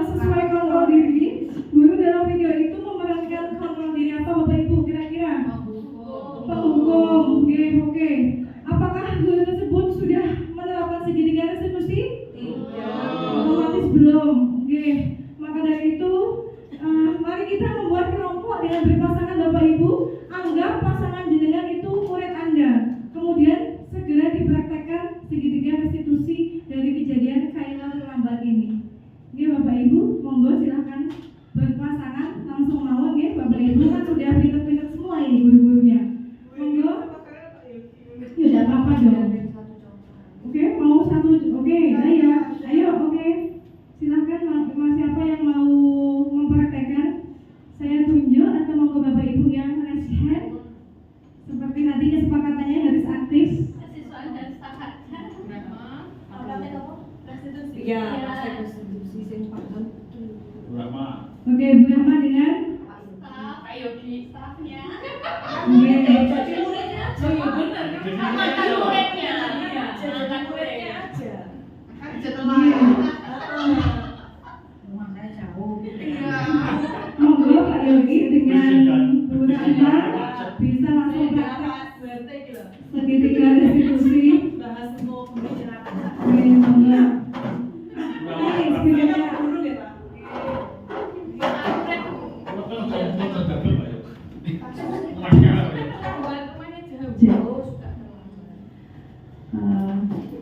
A: sesuai kontrol diri, guru dalam video itu memerankan kontrol diri apa Bapak Ibu kira-kira? Penghukum. Oke. Apakah guru tersebut sudah menerapkan segitiga restitusi? Otomatis belum. Oke. Maka dari itu, mari kita membuat kelompok dengan berpasangan Bapak Ibu. Anggap pasangan jenengan itu murid Anda. Kemudian segera dipraktekkan segitiga restitusi dari kejadian Kailan terlambat ini. Oke Bapak Ibu, monggo silahkan berpasangan langsung mawon ya Bapak Ibu, kan sudah pinter-pinter semua ini guru-gurunya. Monggo. Ya tidak apa-apa dong. Oke, mau satu. Oke, ayo, oke. Silahkan siapa yang mau mempraktekkan. Saya tunjuk atau monggo Bapak Ibu yang raise hand. Seperti nanti kesepakatannya harus aktif.
E: Ya, restitusi sing paham.
A: Oke, Bu Rahma dengan
F: Ayo di staffnya.
A: Oke.
E: Jadi muridnya aja. Oh iya benar.
F: Mantan muridnya.
E: Mantan muridnya aja.
G: Rumah saya jauh.
A: Monggo Pak Yogi dengan Bu Rahma bisa langsung praktek segitiga restitusi.
E: Bahas semua pembicaraan.
A: Oke, monggo.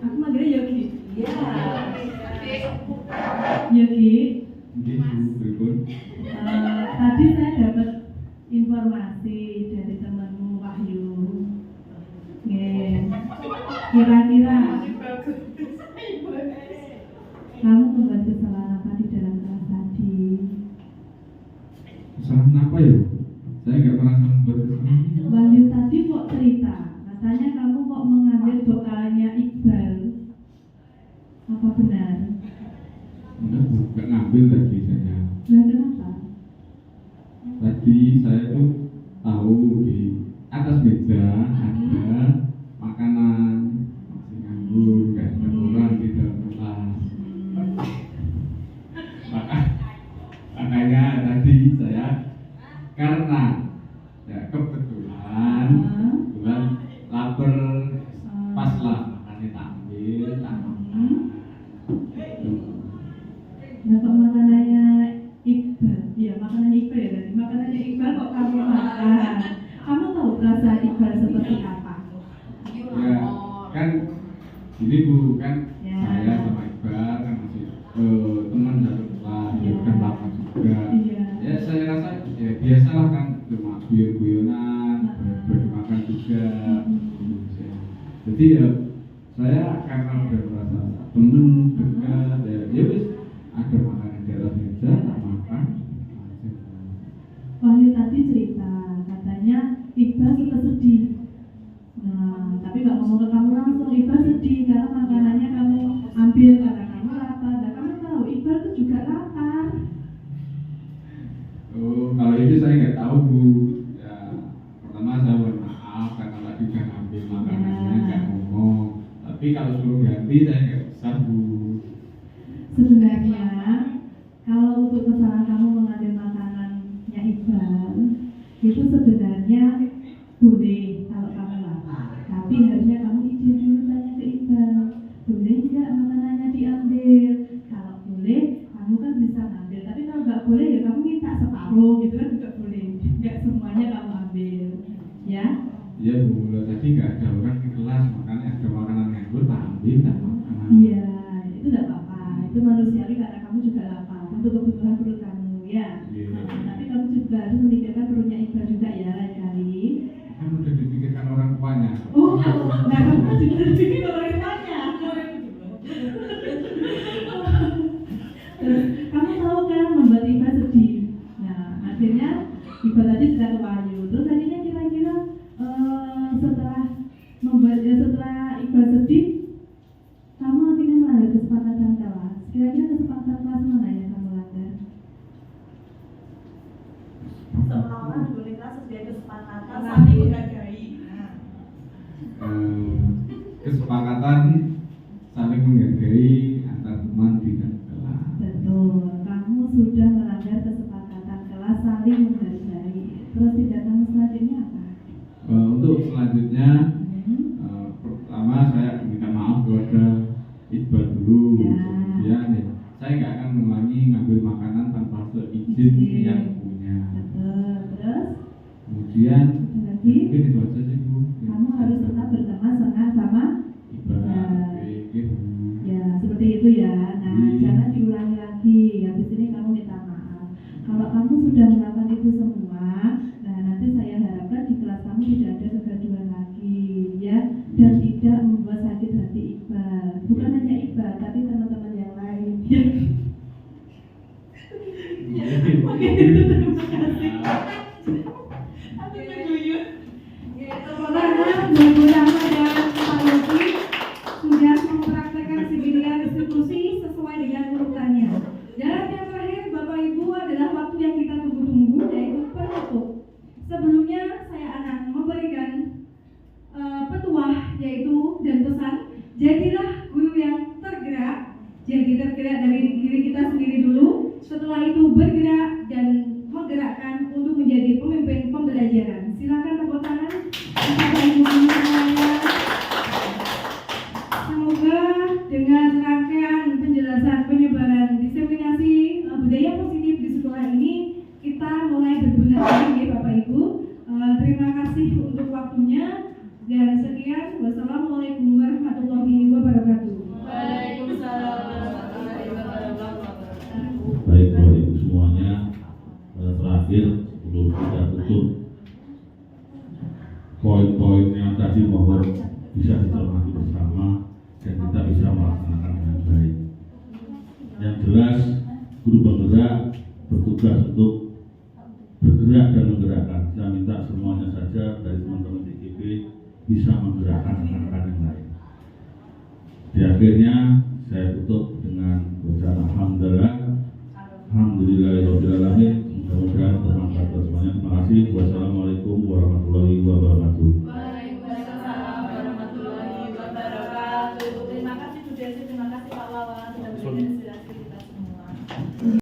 A: Aku manggilnya Yogi. Yogi. Tadi saya dapat informasi dari temanmu Wahyu. Kira-kira kamu membuat kesalahan apa di dalam kelas tadi?
K: Kesalahan apa ya? Saya nggak pernah membuat kesalahan.
A: Wahyu tadi kok cerita, katanya kamu kok mengambil bekalnya Iqbal. Apa benar?
K: Nggak ngambil tadi saya.
A: Lah kenapa?
K: Tadi saya tuh tahu di atas meja ada makanan masih nganggur, nggak ada orang di dalam kelas. Makanya tadi saya karena ya kebetulan lapar pas lah makannya tak ambil, tak makan.
A: Nah, kok makanannya Iqbal? Iya, makanannya Iqbal ya tadi. Makanannya Iqbal kok kamu makan? Kamu tahu rasa Iqbal seperti apa?
K: Ya, kan ini Bu, kan
A: Ya.
K: saya sama Iqbal kan masih teman satu kelas, ya kan lama juga.
A: Iya.
K: Ya saya rasa ya biasalah kan cuma guyon-guyonan, bagi makan juga. Jadi ya saya karena udah merasa temen dekat, ya wis ada makanan di atas meja, tak makan.
A: Wahyu tadi cerita, katanya Iqbal suka sedih. Nah, tapi nggak ngomong ke kamu langsung. Iqbal sedih karena makanannya kamu ambil karena kamu lapar. Nah, kamu tahu Iqbal tuh juga lapar.
K: Oh, kalau itu saya nggak tahu Bu. Ya, pertama saya mohon maaf karena tadi udah ngambil makanannya nggak ngomong. Tapi kalau suruh ganti saya nggak bisa Bu.
A: Sebenarnya kalau untuk kesalahan kamu mengambil makanannya Iqbal itu sebenarnya boleh kalau kamu lapar. Tapi harusnya kamu izin dulu tanya ke Iqbal, boleh nggak makanannya diambil? Kalau boleh, kamu kan bisa ngambil. Tapi kalau nggak boleh ya kamu minta separuh gitu kan juga boleh. Nggak semuanya kamu ambil, ya?
K: Iya Bu, tadi nggak ada orang di kelas makanya ada makanan nganggur tak ambil tak makan.
A: Iya, itu nggak apa-apa. Itu manusiawi karena kamu juga lapar untuk kebutuhan perut kamu, ya. Tapi kamu juga harus memikirkan perutnya Iqbal juga ya lain kali.
K: Kan udah dipikirkan orang tuanya.
A: Oh, nah kamu juga dipikir orang tuanya. Kamu tahu kan membuat Iqbal sedih. Nah akhirnya Iqbal tadi sudah ke Wahyu. Terus akhirnya kira-kira setelah Iqbal sedih, kamu akhirnya melanggar kesepakatan kelas. Kira-kira kesepakatan kelas mana yang kamu langgar?
E: seolah-olah di kelas sudah kesepakatan saling menghargai.
K: Kesepakatan saling menghargai antar teman di kelas.
A: Betul, kamu sudah melanggar kesepakatan kelas saling menghargai. Terus tindakan selanjutnya apa?
K: Untuk selanjutnya, pertama saya minta maaf kepada Iqbal dulu. Kemudian saya nggak akan mengulangi ngambil makanan tanpa seizin yang punya.
A: Terus?
K: Kemudian mungkin itu aja sih Bu.
A: Kamu harus tetap berteman sama
K: Iqbal.
A: Ya, seperti itu ya. Nah, jangan diulangi lagi. Habis ini kamu minta maaf. Kalau kamu sudah melakukan itu semua, nah nanti saya harapkan di kelas kamu tidak ada kegaduhan lagi, ya, dan tidak membuat sakit hati Iqbal. Bukan hanya Iqbal, tapi teman-teman yang lain. Oke, terima kasih. Karena Bu Rahma dan Pak Yogi sudah mempraktekkan sibiliar restitusi sesuai dengan urutannya. Dan yang terakhir Bapak Ibu adalah waktu yang kita tunggu-tunggu, yaitu penutup. Sebelumnya saya akan memberikan petuah yaitu dan pesan, jadilah guru yang tergerak. Jadi tergerak dari diri kita sendiri dulu, setelah itu bergerak dan menggerakkan untuk menjadi pemimpin pembelajaran. Silakan tepuk tangan Bapak Ibu semuanya. Semoga dengan rangkaian penjelasan penyebaran diseminasi budaya positif di sekolah ini kita mulai berguna lagi ya Bapak Ibu. Terima kasih untuk waktunya dan sekian. Wassalamualaikum warahmatullahi wabarakatuh.
E: Waalaikumsalam warahmatullahi wabarakatuh.
C: Baik Bapak Ibu semuanya, terakhir sebelum kita tutup, poin-poin yang tadi mohon bisa dicermati bersama dan kita bisa melaksanakan dengan baik. Yang jelas, guru penggerak bertugas untuk bergerak dan menggerakkan. Saya minta semuanya saja dari teman-teman DKP bisa menggerakkan rekan-rekan yang lain. Di akhirnya saya tutup dengan bacaan alhamdulillah, alhamdulillahirobbilalamin. Mudah-mudahan bermanfaat buat semuanya. Terima kasih. Wassalamualaikum warahmatullahi wabarakatuh.